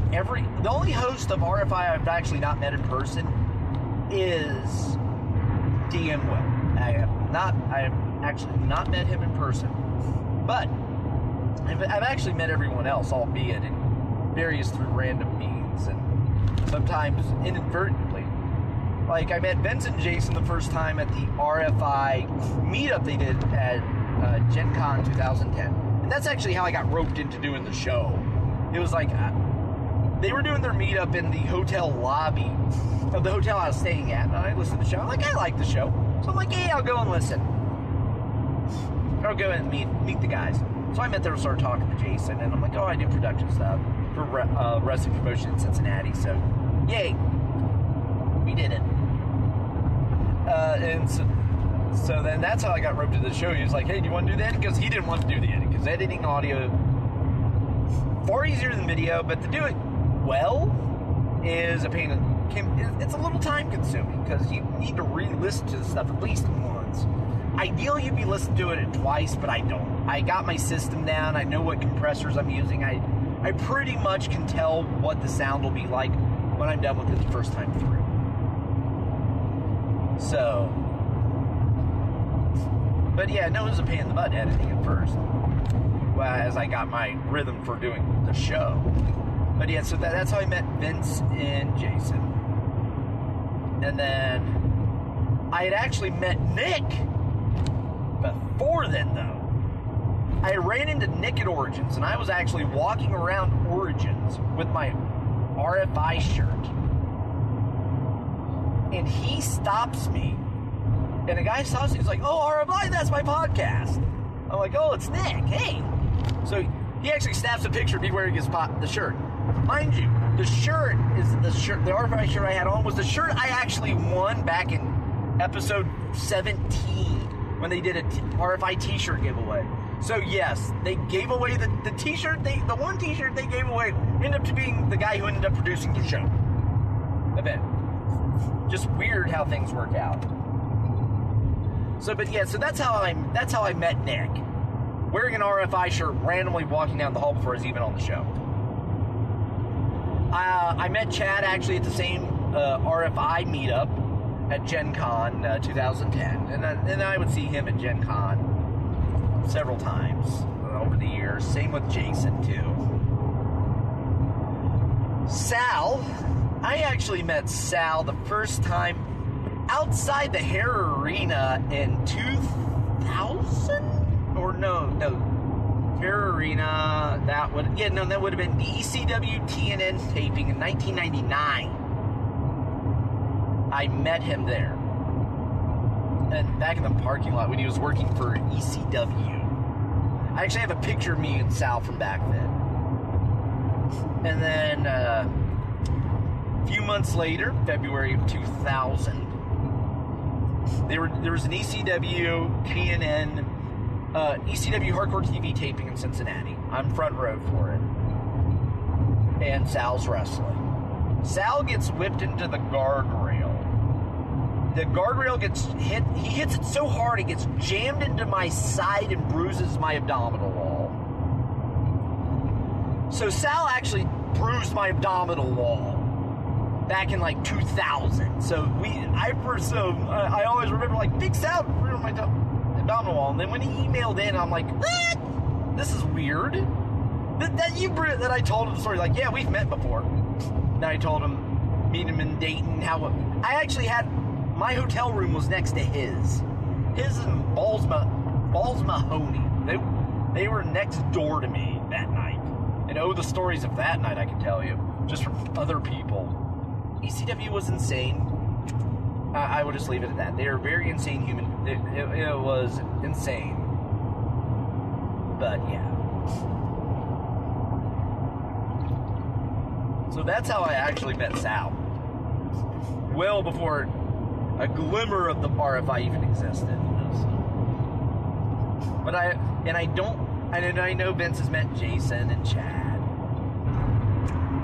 the only host of RFI I've actually not met in person is DM Will. I have actually not met him in person, but I've actually met everyone else, albeit in various through random means and sometimes inadvertently. Like, I met Vince and Jason the first time at the RFI meetup they did at Gen Con 2010. And that's actually how I got roped into doing the show. It was like, they were doing their meetup in the hotel lobby of the hotel I was staying at. And I listened to the show. I'm like, I like the show. So I'm like, hey, I'll go and listen. I'll go and meet the guys. So I met there and started talking to Jason. And I'm like, oh, I do production stuff for wrestling promotion in Cincinnati. So, yay. We did it. And so then that's how I got roped into the show. He was like, hey, do you want to do the edit? Because he didn't want to do the edit. Because editing audio, far easier than video, but to do it well is a pain. It's a little time consuming because you need to re-listen to the stuff at least once. Ideally, you'd be listening to it twice, but I don't. I got my system down. I know what compressors I'm using. I pretty much can tell what the sound will be like when I'm done with it the first time through. So, but yeah, no, it was a pain in the butt editing at first. Well, as I got my rhythm for doing the show. But yeah, so that's how I met Vince and Jason. And then I had actually met Nick before then, though. I ran into Nick at Origins, and I was actually walking around Origins with my RFI shirt. And he stops me. And a guy stops me. He's like, oh, RFI, that's my podcast. I'm like, oh, it's Nick. Hey. So he actually snaps a picture of me wearing the shirt. Mind you, the RFI shirt I had on was the shirt I actually won back in episode 17 when they did a RFI t-shirt giveaway. So yes, they gave away the t-shirt, the one t-shirt they gave away ended up being the guy who ended up producing the show event. Just weird how things work out. So, but yeah, so that's how I met Nick, wearing an RFI shirt, randomly walking down the hall before I was even on the show. I met Chad actually at the same RFI meetup at Gen Con 2010, and then I would see him at Gen Con several times over the years. Same with Jason too. Sal. I actually met Sal the first time outside the Hair Arena in 2000? Or no, Hair Arena, that would have been the ECW TNN taping in 1999. I met him there. And back in the parking lot when he was working for ECW. I actually have a picture of me and Sal from back then. And then, a few months later, February of 2000, there was an ECW TNN, ECW Hardcore TV taping in Cincinnati. I'm front row for it. And Sal's wrestling. Sal gets whipped into the guardrail. The guardrail gets hit. He hits it so hard it gets jammed into my side and bruises my abdominal wall. So Sal actually bruised my abdominal wall back in like 2000. So I always remember like Big Sal bruised my abdominal wall. And then when he emailed in, I'm like, what? This is weird. That I told him the story. Like, yeah, we've met before. Then I told him, meet him in Dayton. How I actually had my hotel room was next to his. His and Balls Mahoney. They were next door to me that night. And the stories of that night I can tell you, just from other people. ECW was insane. I would just leave it at that. They are very insane human. It was insane. But yeah. So that's how I actually met Sal. Well before a glimmer of the RFI even existed. But I know Vince has met Jason and Chad.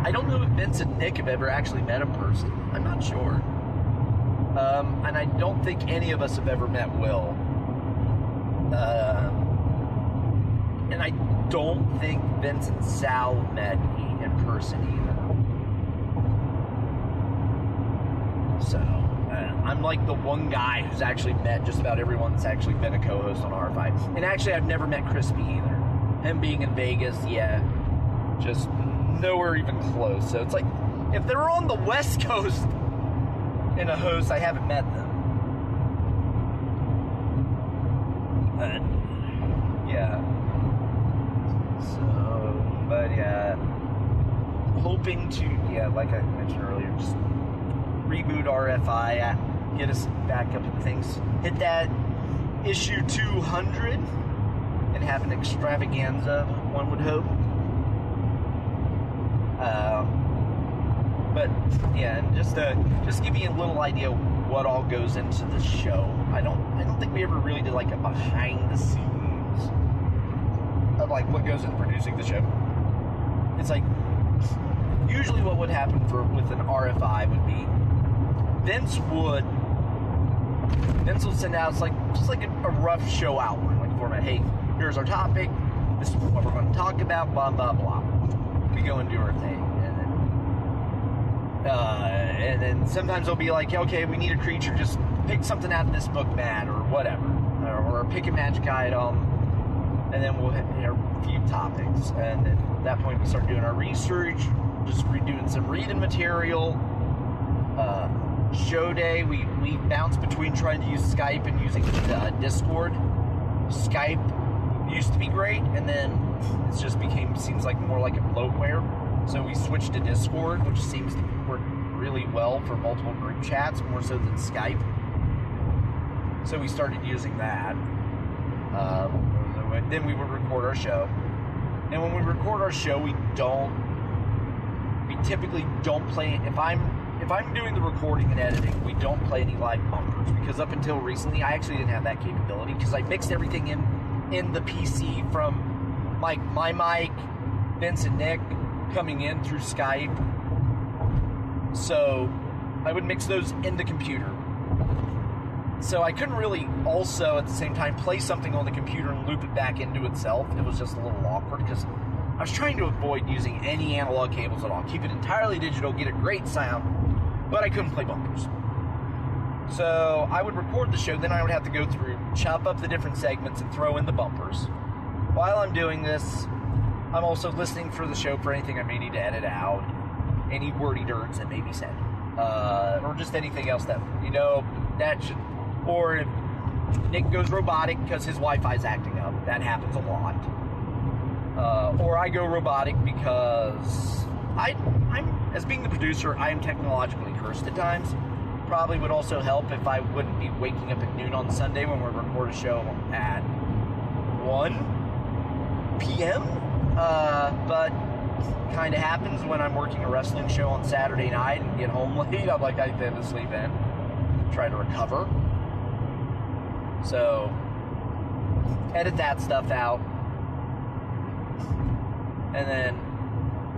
I don't know if Vince and Nick have ever actually met in person. I'm not sure. And I don't think any of us have ever met Will. And I don't think Vince and Sal met in person either. So, I'm like the one guy who's actually met just about everyone that's actually been a co-host on RFI. And actually, I've never met Crispy either. Him being in Vegas, yeah, just nowhere even close. So it's like, if they're on the West Coast in a host, I haven't met them. Yeah. So, but yeah, hoping to, like I mentioned earlier, just reboot RFI, get us back up to things, hit that issue 200, and have an extravaganza, one would hope. But yeah, and just give me a little idea what all goes into the show. I don't think we ever really did like a behind the scenes of like what goes into producing the show. It's like usually what would happen with an RFI would be Vince would send out just like a rough show outline, like format. Hey, here's our topic. This is what we're going to talk about. Blah blah blah. We go and do our thing, and then sometimes they'll be like, okay, we need a creature. Just pick something out of this book, Matt, or whatever, or pick a magic item, and then we'll hit a few topics. And then at that point, we start doing our research, just doing some reading material. Show day, we bounce between trying to use Skype and using Discord. Skype used to be great, and then it just seems like more like a bloatware. So we switched to Discord, which seems to work really well for multiple group chats, more so than Skype. So we started using that. Then we would record our show. And when we record our show, we typically don't play, if I'm doing the recording and editing, we don't play any live bumpers, because up until recently, I actually didn't have that capability, because I mixed everything in the PC from my mic, Vince and Nick, coming in through Skype. So I would mix those in the computer. So I couldn't really also, at the same time, play something on the computer and loop it back into itself. It was just a little awkward, because I was trying to avoid using any analog cables at all. Keep it entirely digital, get a great sound, but I couldn't play bumpers. So I would record the show, then I would have to go through, chop up the different segments, and throw in the bumpers. While I'm doing this, I'm also listening for the show for anything I may need to edit out, any wordy dirts that may be said, or just anything else that should, or if Nick goes robotic because his Wi-Fi's acting up, that happens a lot, or I go robotic because I'm, as being the producer, I am technologically cursed at times. Probably would also help if I wouldn't be waking up at noon on Sunday when we record a show at 1 p.m., but kind of happens when I'm working a wrestling show on Saturday night and get home late. I'm like, I have to sleep in, try to recover. So, edit that stuff out. And then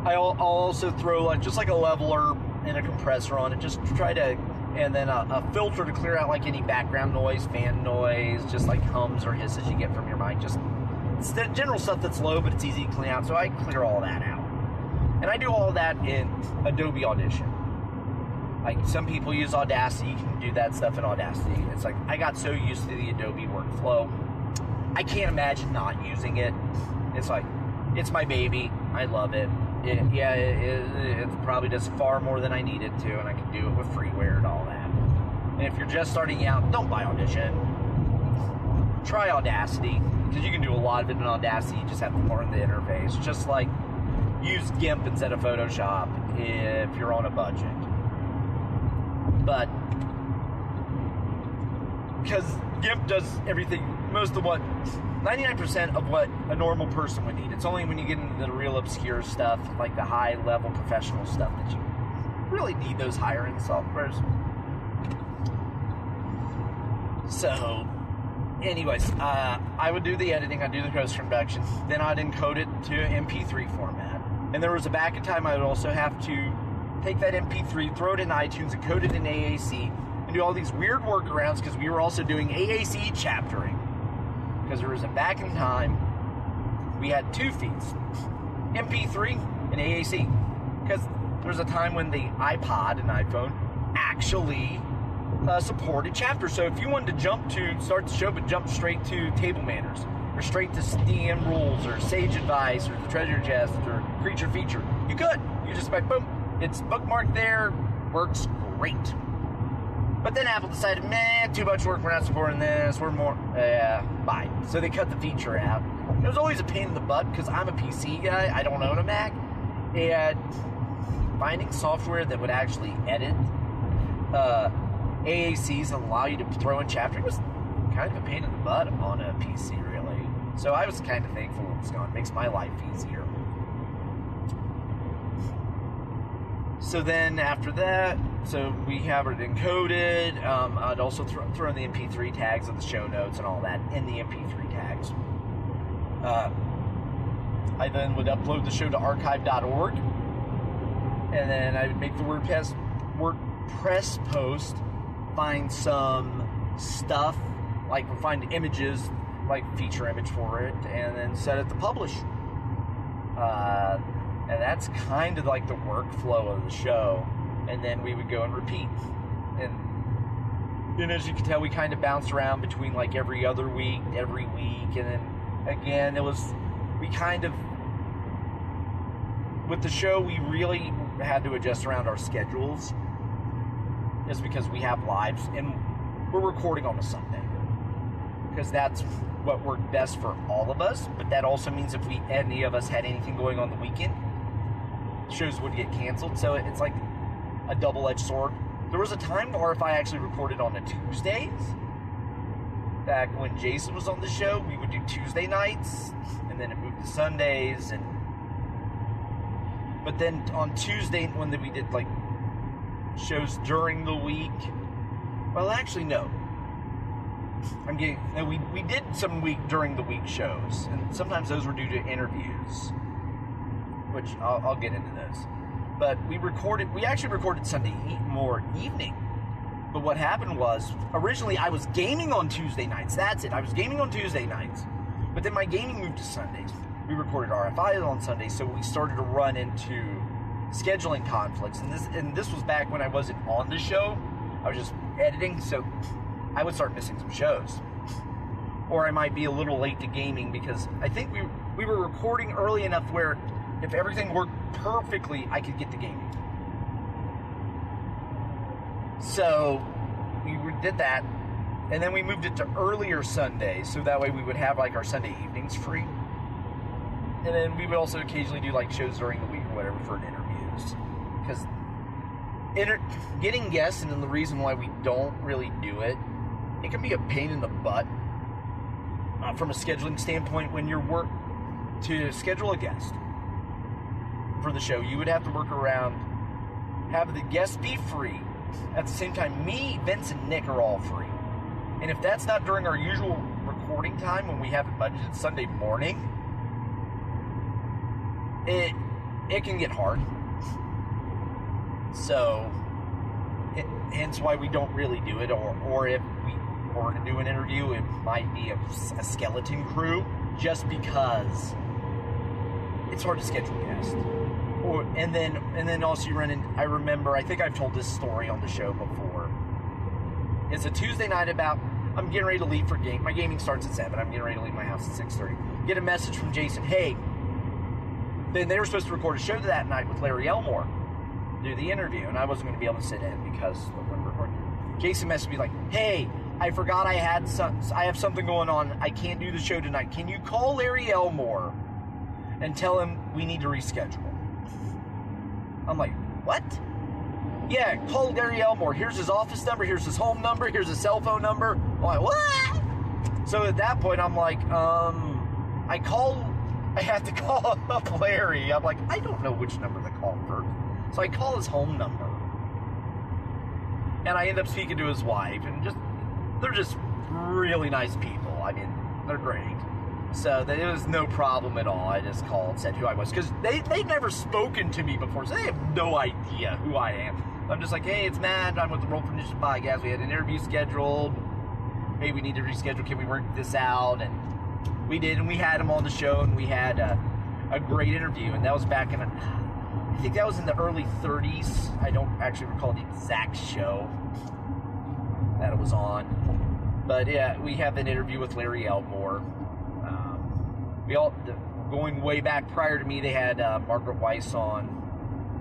I'll also throw just like a leveler and a compressor on it, just to try to, and then a filter to clear out like any background noise, fan noise, just like hums or hisses you get from your mic. Just it's the general stuff that's low, but it's easy to clean out, so I clear all that out. And I do all that in Adobe Audition. Like, some people use Audacity, you can do that stuff in Audacity. It's like, I got so used to the Adobe workflow, I can't imagine not using it. It's like, it's my baby, I love it. It probably does far more than I need it to, and I can do it with freeware and all that. And if you're just starting out, don't buy Audition. Try Audacity, because you can do a lot of it in Audacity, you just have to learn the interface. Just like use GIMP instead of Photoshop if you're on a budget. But because GIMP does everything, most of what, 99% of what a normal person would need. It's only when you get into the real obscure stuff, like the high-level professional stuff, that you really need those higher-end softwares. So, anyways, I would do the editing, I'd do the post-production, then I'd encode it to MP3 format. And there was a back in time I would also have to take that MP3, throw it in iTunes, encode it in AAC, and do all these weird workarounds because we were also doing AAC chaptering. Because there was a back in time, we had two feeds, MP3 and AAC. Because there was a time when the iPod and iPhone actually supported chapters. So if you wanted to start the show but jump straight to Table Manners, or straight to DM Rules, or Sage Advice, or the Treasure Chest, or Creature Feature, you could. You just like, boom, it's bookmarked there, works great. But then Apple decided, man, too much work, we're not supporting this, we're more, bye. So they cut the feature out. It was always a pain in the butt, because I'm a PC guy, I don't own a Mac, and finding software that would actually edit AACs and allow you to throw in chaptering was kind of a pain in the butt on a PC, really. So I was kind of thankful it was gone. It makes my life easier. So then after that, so we have it encoded. I'd also throw in the MP3 tags of the show notes and all that in the MP3 tags. I then would upload the show to archive.org, and then I would make the WordPress post, find some stuff, like we'll find images, like feature image for it, and then set it to publish. And that's kind of like the workflow of the show. And then we would go and repeat. And as you can tell, we kind of bounced around between like every other week, every week, and then again, with the show, we really had to adjust around our schedules, just because we have lives, and we're recording on a Sunday, because that's what worked best for all of us. But that also means if any of us had anything going on the weekend, shows would get canceled. So it's like a double-edged sword. There was a time RFI actually recorded on the Tuesdays. Back when Jason was on the show, we would do Tuesday nights, and then it moved to Sundays. But then on Tuesday, when we did like shows during the week, well, actually no. We did some during the week shows, and sometimes those were due to interviews, which I'll get into those. But we actually recorded Sunday evening. But what happened was, originally I was gaming on Tuesday nights. That's it. I was gaming on Tuesday nights. But then my gaming moved to Sundays. We recorded RFIs on Sundays, so we started to run into scheduling conflicts. And this was back when I wasn't on the show. I was just editing, so I would start missing some shows. Or I might be a little late to gaming, because I think we were recording early enough where if everything worked perfectly, I could get to gaming. So we did that, and then we moved it to earlier Sundays, so that way we would have like our Sunday evenings free. And then we would also occasionally do like shows during the week or whatever for interviews, because getting guests, and then the reason why we don't really do it, it can be a pain in the butt from a scheduling standpoint. When you're to schedule a guest for the show, you would have to work around, have the guest be free. At the same time, me, Vince, and Nick are all free. And if that's not during our usual recording time, when we have it budgeted Sunday morning, it can get hard. So, hence why we don't really do it. Or if we were to do an interview, it might be a skeleton crew, just because it's hard to schedule guests. And then also you run in, I remember, I think I've told this story on the show before. It's a Tuesday night I'm getting ready to leave for game. My gaming starts at 7. I'm getting ready to leave my house at 6:30. Get a message from Jason, hey, then they were supposed to record a show that night with Larry Elmore, do the interview, and I wasn't going to be able to sit in because of when we're recording. Jason messaged me like, hey, I forgot I have something going on. I can't do the show tonight. Can you call Larry Elmore and tell him we need to reschedule? I'm like, what? Yeah, call Larry Elmore. Here's his office number. Here's his home number. Here's his cell phone number. I'm like, what? So at that point, I'm like, I have to call up Larry. I'm like, I don't know which number to call first. So I call his home number. And I end up speaking to his wife. And they're just really nice people. I mean, they're great. So it was no problem at all. I just called, said who I was. Because they've never spoken to me before. So they have no idea who I am. I'm just like, hey, it's Matt. I'm with the Roll Condition Podcast. We had an interview scheduled. Hey, we need to reschedule. Can we work this out? And we did. And we had him on the show. And we had a great interview. And that was back in, I think that was in the early 30s. I don't actually recall the exact show that it was on. But yeah, we have an interview with Larry Elmore. Going way back prior to me, they had Margaret Weiss on.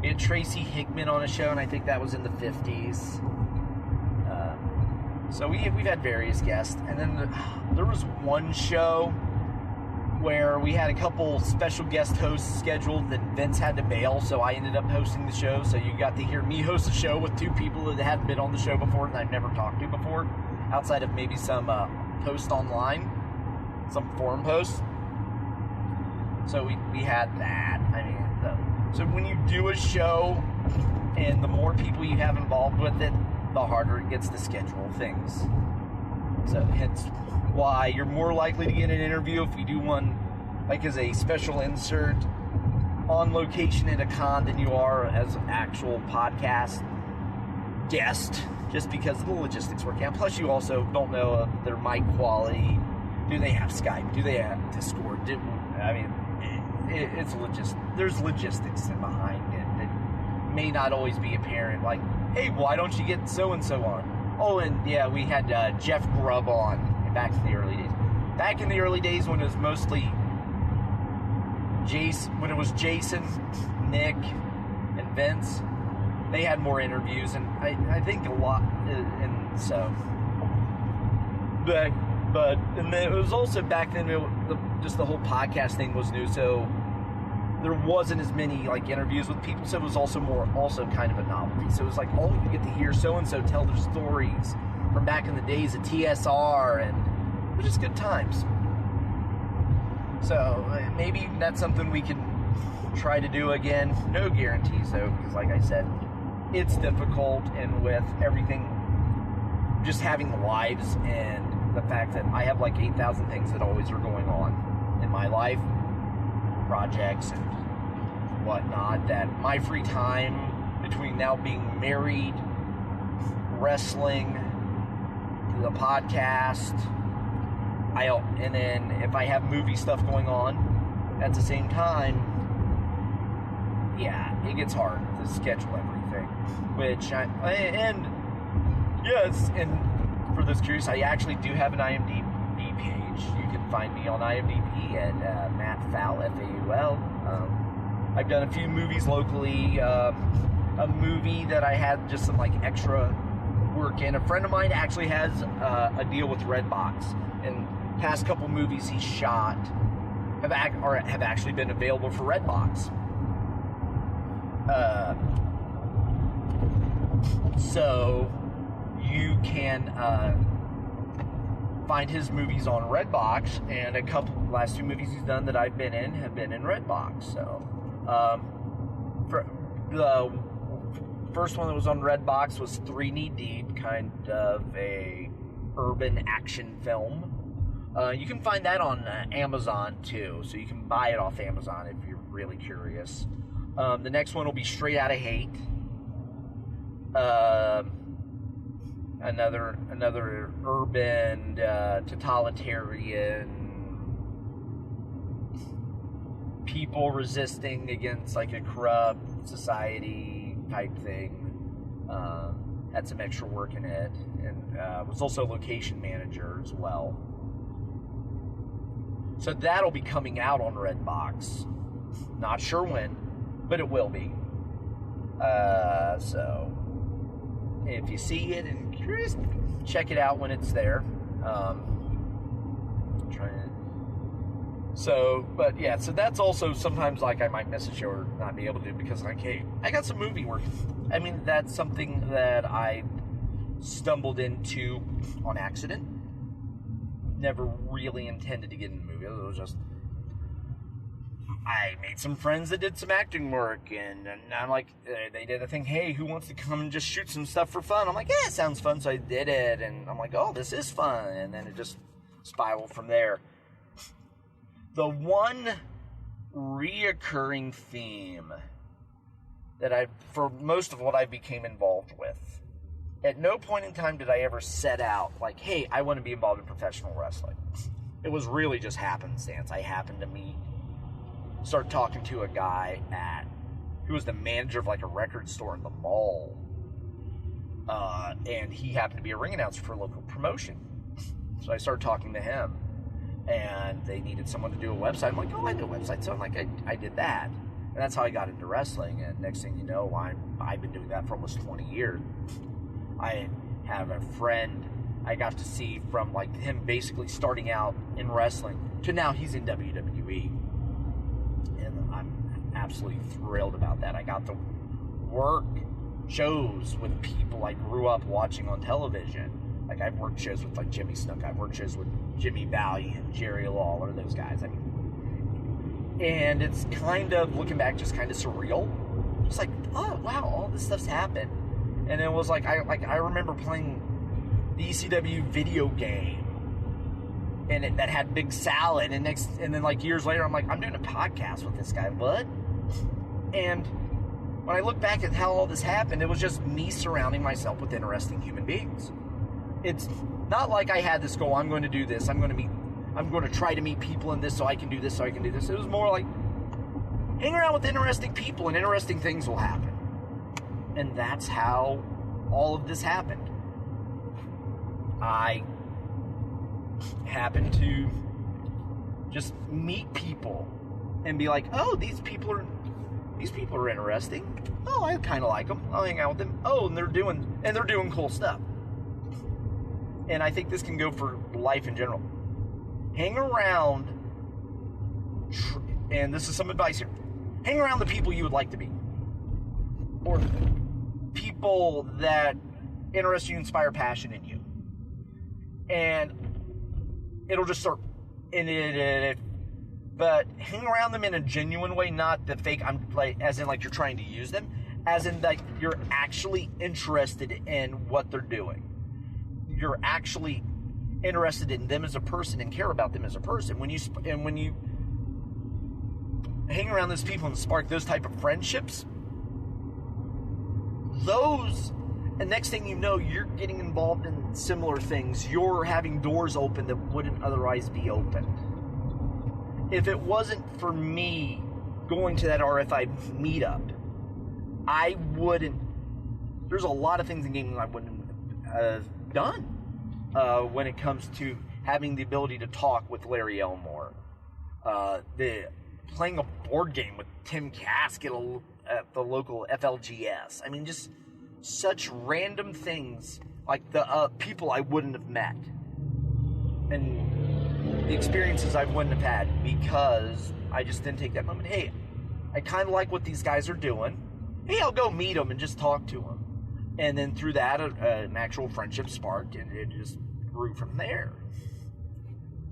We had Tracy Hickman on a show, and I think that was in the 50s. So we've had various guests. And then there was one show where we had a couple special guest hosts scheduled that Vince had to bail, so I ended up hosting the show. So you got to hear me host a show with two people that hadn't been on the show before and I've never talked to before, outside of maybe some posts online, some forum posts. So we had that. I mean, so when you do a show and the more people you have involved with it, the harder it gets to schedule things. So hence why you're more likely to get an interview if you do one like as a special insert on location at a con than you are as an actual podcast guest, just because of the logistics work out. Plus you also don't know their mic quality. Do they have Skype? Do they have Discord? It's there's logistics behind it that may not always be apparent. Like, hey, why don't you get so-and-so on? Oh, and yeah, we had Jeff Grubb on back in the early days. Back in the early days when it was mostly Jason, Nick, and Vince, they had more interviews, and I think a lot, and so. But and then it was also back then, just the whole podcast thing was new, so there wasn't as many like interviews with people, so it was also kind of a novelty. So it was like, oh, you get to hear so-and-so tell their stories from back in the days of TSR, and it was just good times. So maybe that's something we can try to do again. No guarantees though, because like I said, it's difficult, and with everything, just having lives and the fact that I have like 8,000 things that always are going on in my life, projects and whatnot, that my free time between now being married, wrestling, the podcast, and then if I have movie stuff going on at the same time, yeah, it gets hard to schedule everything. And for those curious, I actually do have an IMDb page. You can find me on IMDb at Matt Fowl, F-A-U-L. I've done a few movies locally. A movie that I had just some like extra work in. A friend of mine actually has a deal with Redbox, and past couple movies he shot have actually been available for Redbox. So you can find his movies on Redbox, and last two movies he's done that I've been in have been in Redbox. So for the first one that was on Redbox was 3 Knee Deep, kind of a urban action film. You can find that on Amazon too, so you can buy it off Amazon if you're really curious. The next one will be Straight Outta Hate. Another urban, totalitarian, people resisting against like a corrupt society type thing. Had some extra work in it, and was also location manager as well. So that'll be coming out on Redbox. Not sure when, but it will be. So if you see it and you're curious, check it out when it's there. So, but yeah, so that's also sometimes like I might miss a show or not be able to do because like, hey, I got some movie work. I mean, that's something that I stumbled into on accident. Never really intended to get into movies. It was just, I made some friends that did some acting work, and I'm like, they did a thing, hey, who wants to come and just shoot some stuff for fun? I'm like, yeah, it sounds fun, so I did it, and I'm like, oh, this is fun, and then it just spiraled from there. The one reoccurring theme that for most of what I became involved with, at no point in time did I ever set out, like, hey, I want to be involved in professional wrestling. It was really just happenstance. I happened to start talking to a guy who was the manager of, like, a record store in the mall. And he happened to be a ring announcer for a local promotion. So I started talking to him. And they needed someone to do a website. I'm like, oh, I do a website. So I'm like, I did that. And that's how I got into wrestling. And next thing you know, I've been doing that for almost 20 years. I have a friend I got to see from like him basically starting out in wrestling to now he's in WWE. And I'm absolutely thrilled about that. I got to work shows with people I grew up watching on television. Like I've worked shows with like Jimmy Snuka. I've worked shows with Jimmy Valiant, Jerry Lawler, those guys. I mean, and it's kind of, looking back, just kind of surreal. Just like, oh wow, all this stuff's happened. And it was like I remember playing the ECW video game, and that had Big Salad, and then like years later, I'm like, I'm doing a podcast with this guy. What? And when I look back at how all this happened, it was just me surrounding myself with interesting human beings. It's not like I had this goal, I'm going to do this, I'm going to try to meet people in this so I can do this, so I can do this. It was more like, hang around with interesting people and interesting things will happen. And that's how all of this happened. I happened to just meet people and be like, oh, these people are interesting. Oh, I kind of like them. I'll hang out with them. Oh, and they're doing cool stuff. And I think this can go for life in general. Hang around, and this is some advice here. Hang around the people you would like to be. Or people that interest you, inspire passion in you. And it'll just start, but hang around them in a genuine way, not the fake, as in like you're trying to use them, as in like you're actually interested in what they're doing. You're actually interested in them as a person and care about them as a person. When you hang around those people and spark those type of friendships, and next thing you know, you're getting involved in similar things. You're having doors open that wouldn't otherwise be opened. If it wasn't for me going to that RFI meetup, there's a lot of things in gaming I wouldn't have done when it comes to having the ability to talk with Larry Elmore, playing a board game with Tim Kask at the local FLGS. I mean, just such random things, like the people I wouldn't have met and the experiences I wouldn't have had because I just didn't take that moment. Hey, I kind of like what these guys are doing. Hey, I'll go meet them and just talk to them. And then through that, an actual friendship sparked, and it just grew from there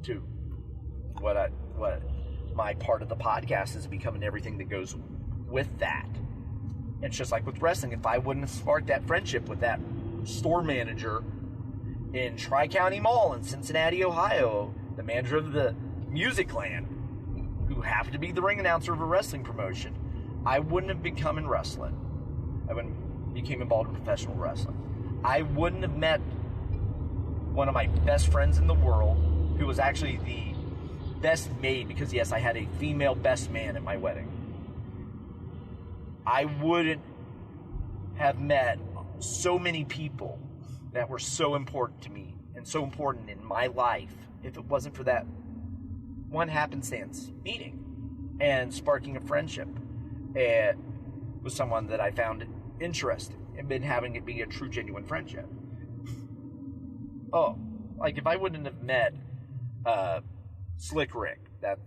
to what my part of the podcast is becoming everything that goes with that. It's just like with wrestling. If I wouldn't have sparked that friendship with that store manager in Tri-County Mall in Cincinnati, Ohio, the manager of the Music Land, who happened to be the ring announcer of a wrestling promotion, I wouldn't have become in wrestling. I wouldn't became involved in professional wrestling. I wouldn't have met one of my best friends in the world, who was actually the best maid, because yes, I had a female best man at my wedding. I wouldn't have met so many people that were so important to me and so important in my life if it wasn't for that one happenstance meeting and sparking a friendship with someone that I found interesting and been having it be a true, genuine friendship. Oh, like if I wouldn't have met Slick Rick, that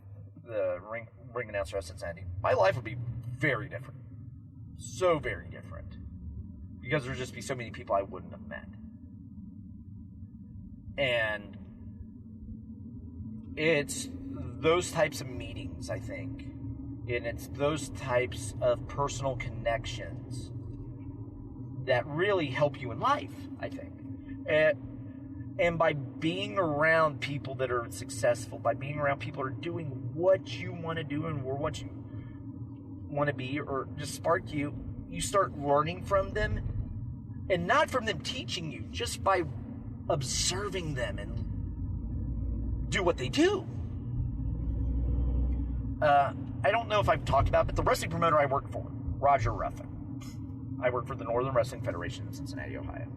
the ring announcer at Cincinnati, my life would be very different. So very different. Because there'd just be so many people I wouldn't have met. And it's those types of meetings, I think. And it's those types of personal connections that really help you in life, I think. And by being around people that are successful, by being around people that are doing what you want to do and what you want to be, or just spark you, you start learning from them. And not from them teaching you, just by observing them and do what they do. I don't know if I've talked about it, but the wrestling promoter I work for, Roger Ruffin. I work for the Northern Wrestling Federation in Cincinnati, Ohio.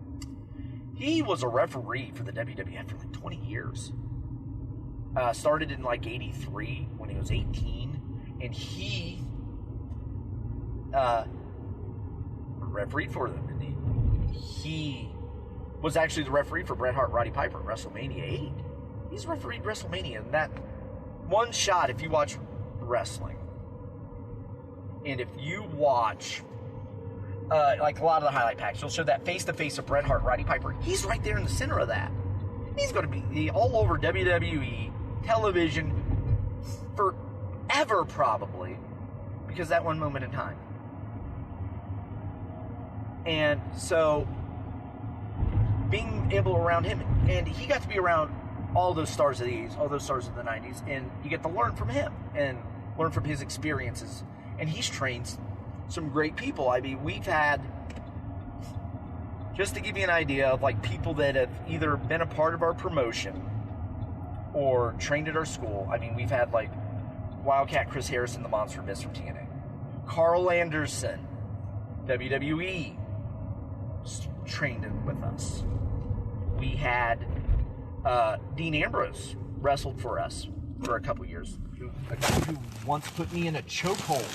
He was a referee for the WWF for like 20 years. Started in like 83 when he was 18. And he refereed for them. And he was actually the referee for Bret Hart, Roddy Piper at WrestleMania 8. He's refereed WrestleMania. And that one shot, if you watch wrestling, and if you watch like a lot of the highlight packs, you'll show that face-to-face of Bret Hart, Roddy Piper. He's right there in the center of that. He's going to be all over WWE television forever, probably, because that one moment in time. And so, being able around him, and he got to be around all those stars of the 80s, all those stars of the 90s, and you get to learn from him and learn from his experiences. And he's trained some great people. I mean, we've had, just to give you an idea of like people that have either been a part of our promotion or trained at our school. I mean, we've had like Wildcat Chris Harrison, the Monster Abyss from TNA. Carl Anderson, WWE, trained with us. We had Dean Ambrose wrestled for us for a couple years. A guy who once put me in a chokehold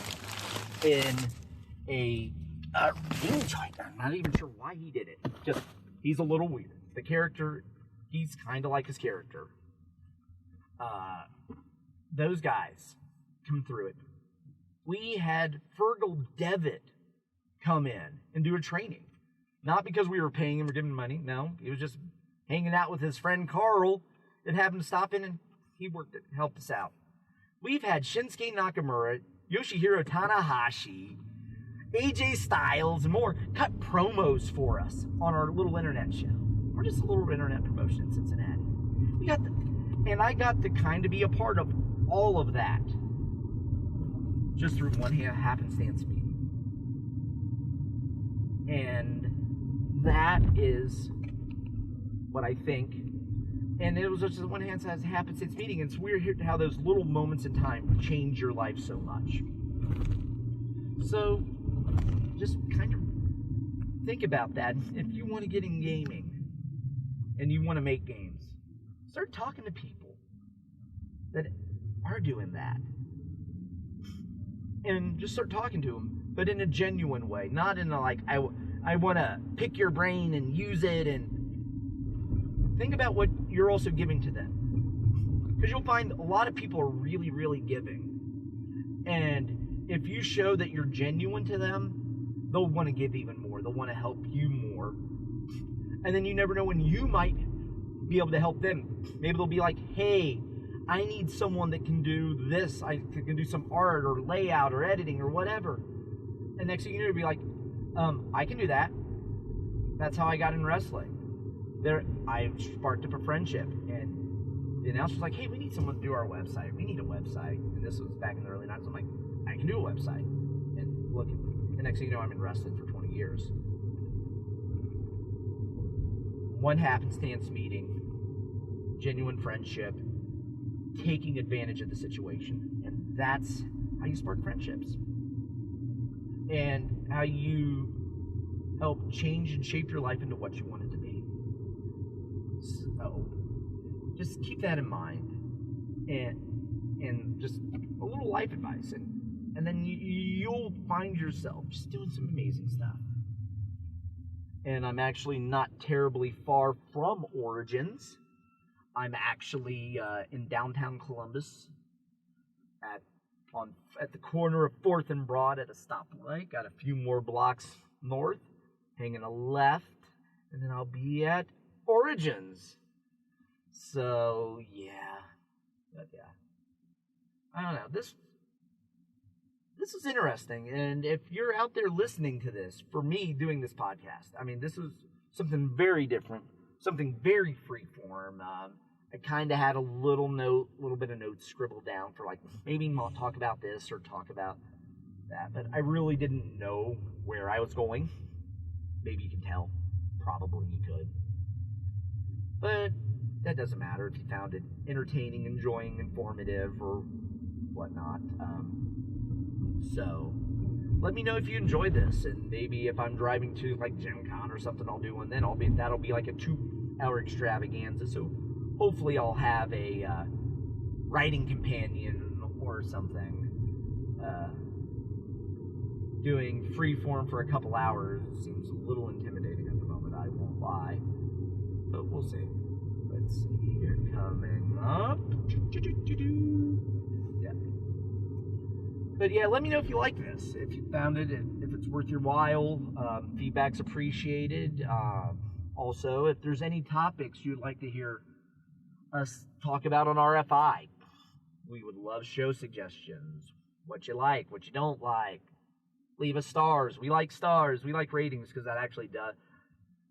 in a ring fight. I'm not even sure why he did it. Just, he's a little weird. The character, he's kind of like his character. Those guys come through it. We had Fergal Devitt come in and do a training. Not because we were paying him or giving him money. No, he was just hanging out with his friend Carl that happened to stop in, and he worked it, helped us out. We've had Shinsuke Nakamura, Yoshihiro Tanahashi, AJ Styles, and more cut promos for us on our little internet show. We're just a little internet promotion in Cincinnati. And I got to kind of be a part of all of that just through one happenstance meeting. And that is what I think. And it was just one happenstance meeting. And it's weird how those little moments in time change your life so much. So, just kind of think about that. If you want to get in gaming and you want to make games, start talking to people that are doing that. And just start talking to them, but in a genuine way. Not in a like, I want to pick your brain and use it, and think about what you're also giving to them. Because you'll find a lot of people are really, really giving. And if you show that you're genuine to them, they'll want to give even more. They'll want to help you more. And then you never know when you might be able to help them. Maybe they'll be like, hey, I need someone that can do this. I can do some art or layout or editing or whatever. And next thing you know, you'll be like, I can do that. That's how I got in wrestling. I sparked up a friendship, and the announcer's like, hey, we need someone to do our website. We need a website. And this was back in the early 90s. I'm like, I can do a website. And look, the next thing you know, I'm in wrestling for 20 years. One happenstance meeting, genuine friendship, taking advantage of the situation. And that's how you spark friendships. And how you help change and shape your life into what you want it to be. So, just keep that in mind. And just a little life advice. And then you'll find yourself just doing some amazing stuff. And I'm actually not terribly far from Origins. I'm actually in downtown Columbus, at the corner of 4th and Broad at a stoplight. Got a few more blocks north, hanging a left, and then I'll be at Origins. So yeah, but yeah, I don't know. This is interesting, and if you're out there listening to this, for me doing this podcast, I mean, this was something very different, something very freeform. I kind of had a little bit of notes scribbled down for like maybe talk about this or talk about that, but I really didn't know where I was going. Maybe you can tell, probably you could, but that doesn't matter if you found it entertaining, enjoying, informative, or whatnot. So let me know if you enjoyed this, and maybe if I'm driving to like Gen Con or something, I'll do one then. That'll be like a 2-hour extravaganza. So hopefully I'll have a writing companion or something. Doing freeform for a couple hours seems a little intimidating at the moment, I won't lie. But we'll see. Let's see here, coming up. Yeah. But yeah, let me know if you like this, if you found it, if it's worth your while. Feedback's appreciated. Also, if there's any topics you'd like to hear us talk about on RFI, we would love show suggestions. What you like, what you don't like. Leave us stars. We like stars. We like ratings because that actually does.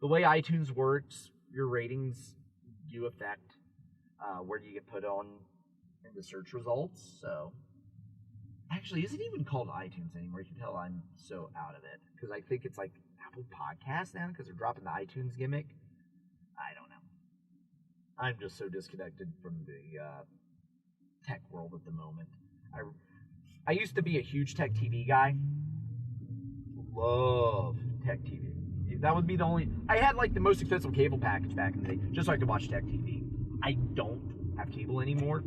The way iTunes works, your ratings do affect where you get put on in the search results. So, actually, is it even called iTunes anymore? You can tell I'm so out of it because I think it's like Apple Podcasts now because they're dropping the iTunes gimmick. I don't know. I'm just so disconnected from the tech world at the moment. I used to be a huge tech TV guy. Love tech TV. That would be the only... I had like the most expensive cable package back in the day just so I could watch tech TV. I don't have cable anymore.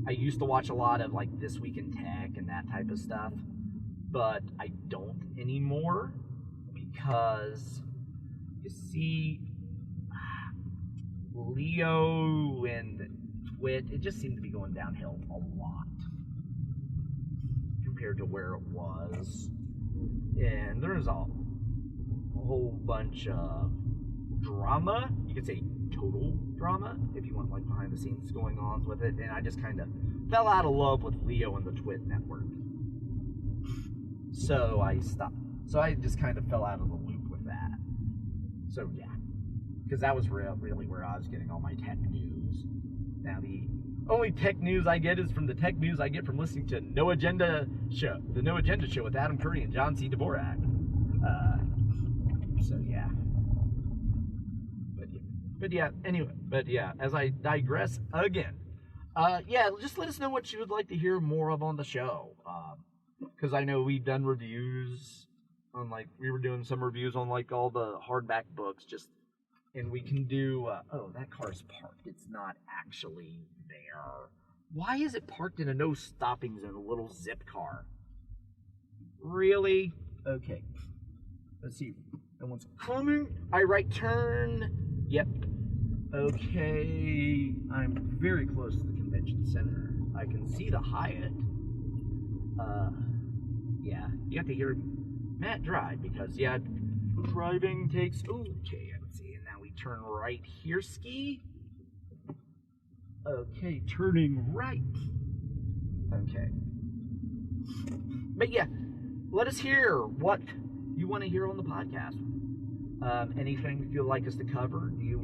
I used to watch a lot of like This Week in Tech and that type of stuff. But I don't anymore because, you see, Leo and Twit, it just seemed to be going downhill a lot compared to where it was. And there's a whole bunch of drama. You could say total drama if you want like behind the scenes going on with it. And I just kind of fell out of love with Leo and the Twit network. So I stopped. So I just kind of fell out of the loop with that. So yeah, because that was really where I was getting all my tech news. Now the only tech news I get is from the tech news I get from listening to No Agenda Show, the No Agenda Show with Adam Curry and John C. Dvorak. So yeah. But yeah, as I digress again, yeah, just let us know what you would like to hear more of on the show. Because I know we've done reviews on we were doing some reviews on all the hardback books, and we can do, oh, that car's parked. It's not actually there. Why is it parked in a no stopping zone, a little zip car? Really? Okay. Let's see. No one's coming. I right turn. Yep. Okay. I'm very close to the convention center. I can see the Hyatt. Yeah. You have to hear Matt drive because, yeah, driving takes... Okay, let's see. And now we turn right here, ski. Okay, turning right. Okay. But yeah, let us hear what you want to hear on the podcast. Anything you'd like us to cover? Do you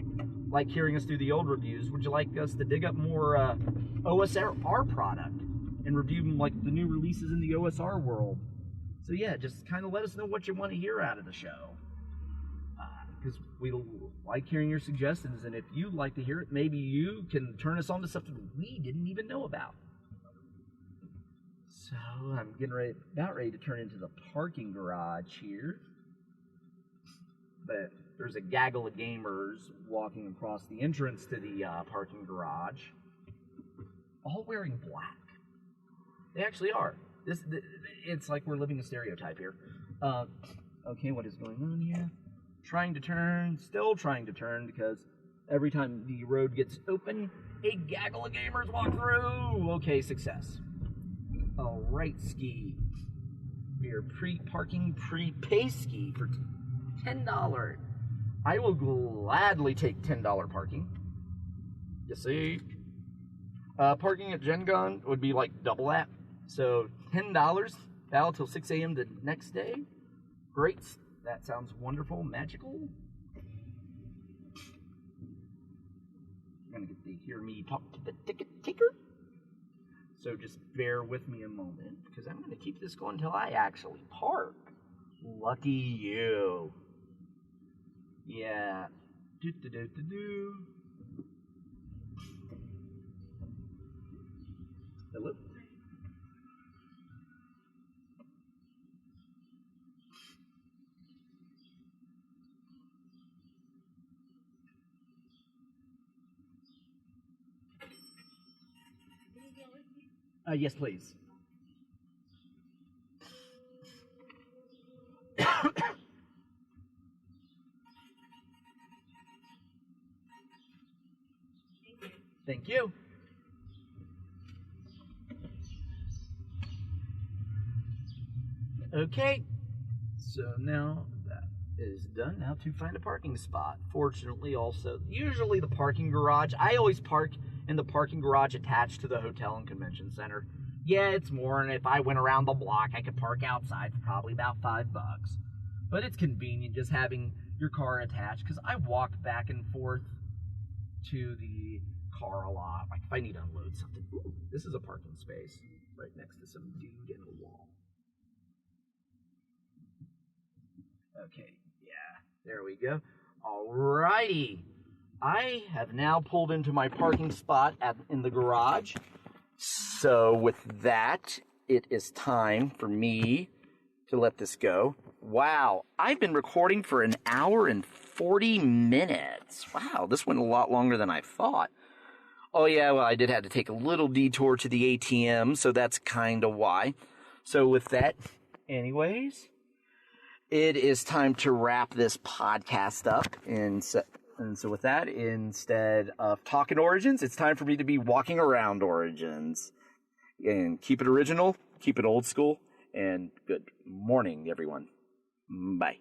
like hearing us do the old reviews? Would you like us to dig up more OSR product and review the new releases in the OSR world? So yeah, just kind of let us know what you want to hear out of the show. Because we like hearing your suggestions, and if you'd like to hear it, maybe you can turn us on to something we didn't even know about. So I'm about ready to turn into the parking garage here. But there's a gaggle of gamers walking across the entrance to the parking garage, all wearing black. They actually are. It's like we're living a stereotype here. Okay, what is going on here? Still trying to turn, because every time the road gets open, a gaggle of gamers walk through. Okay, success. Alright, Ski. We are parking prepay Ski for $10. I will gladly take $10 parking. You see? Parking at Gen Con would be like double that. So $10, valid till 6 a.m. the next day. Great. That sounds wonderful, magical. You're gonna get to hear me talk to the ticket taker. So just bear with me a moment, because I'm gonna keep this going until I actually park. Lucky you. Yeah. Hello? Yes, please. Thank you. Okay, so now that is done. Now to find a parking spot. Fortunately, also, usually the parking garage, I always park in the parking garage attached to the hotel and convention center. Yeah, it's more, and if I went around the block, I could park outside for probably about $5. But it's convenient just having your car attached, because I walk back and forth to the car a lot. Like if I need to unload something. Ooh, this is a parking space right next to some dude in a wall. Okay, yeah, there we go. Alrighty. I have now pulled into my parking spot in the garage. So with that, it is time for me to let this go. Wow, I've been recording for an hour and 40 minutes. Wow, this went a lot longer than I thought. Oh yeah, well, I did have to take a little detour to the ATM, so that's kind of why. So with that, anyways, it is time to wrap this podcast up. And so with that, instead of talking Origins, it's time for me to be walking around Origins. And keep it original, keep it old school, and good morning, everyone. Bye.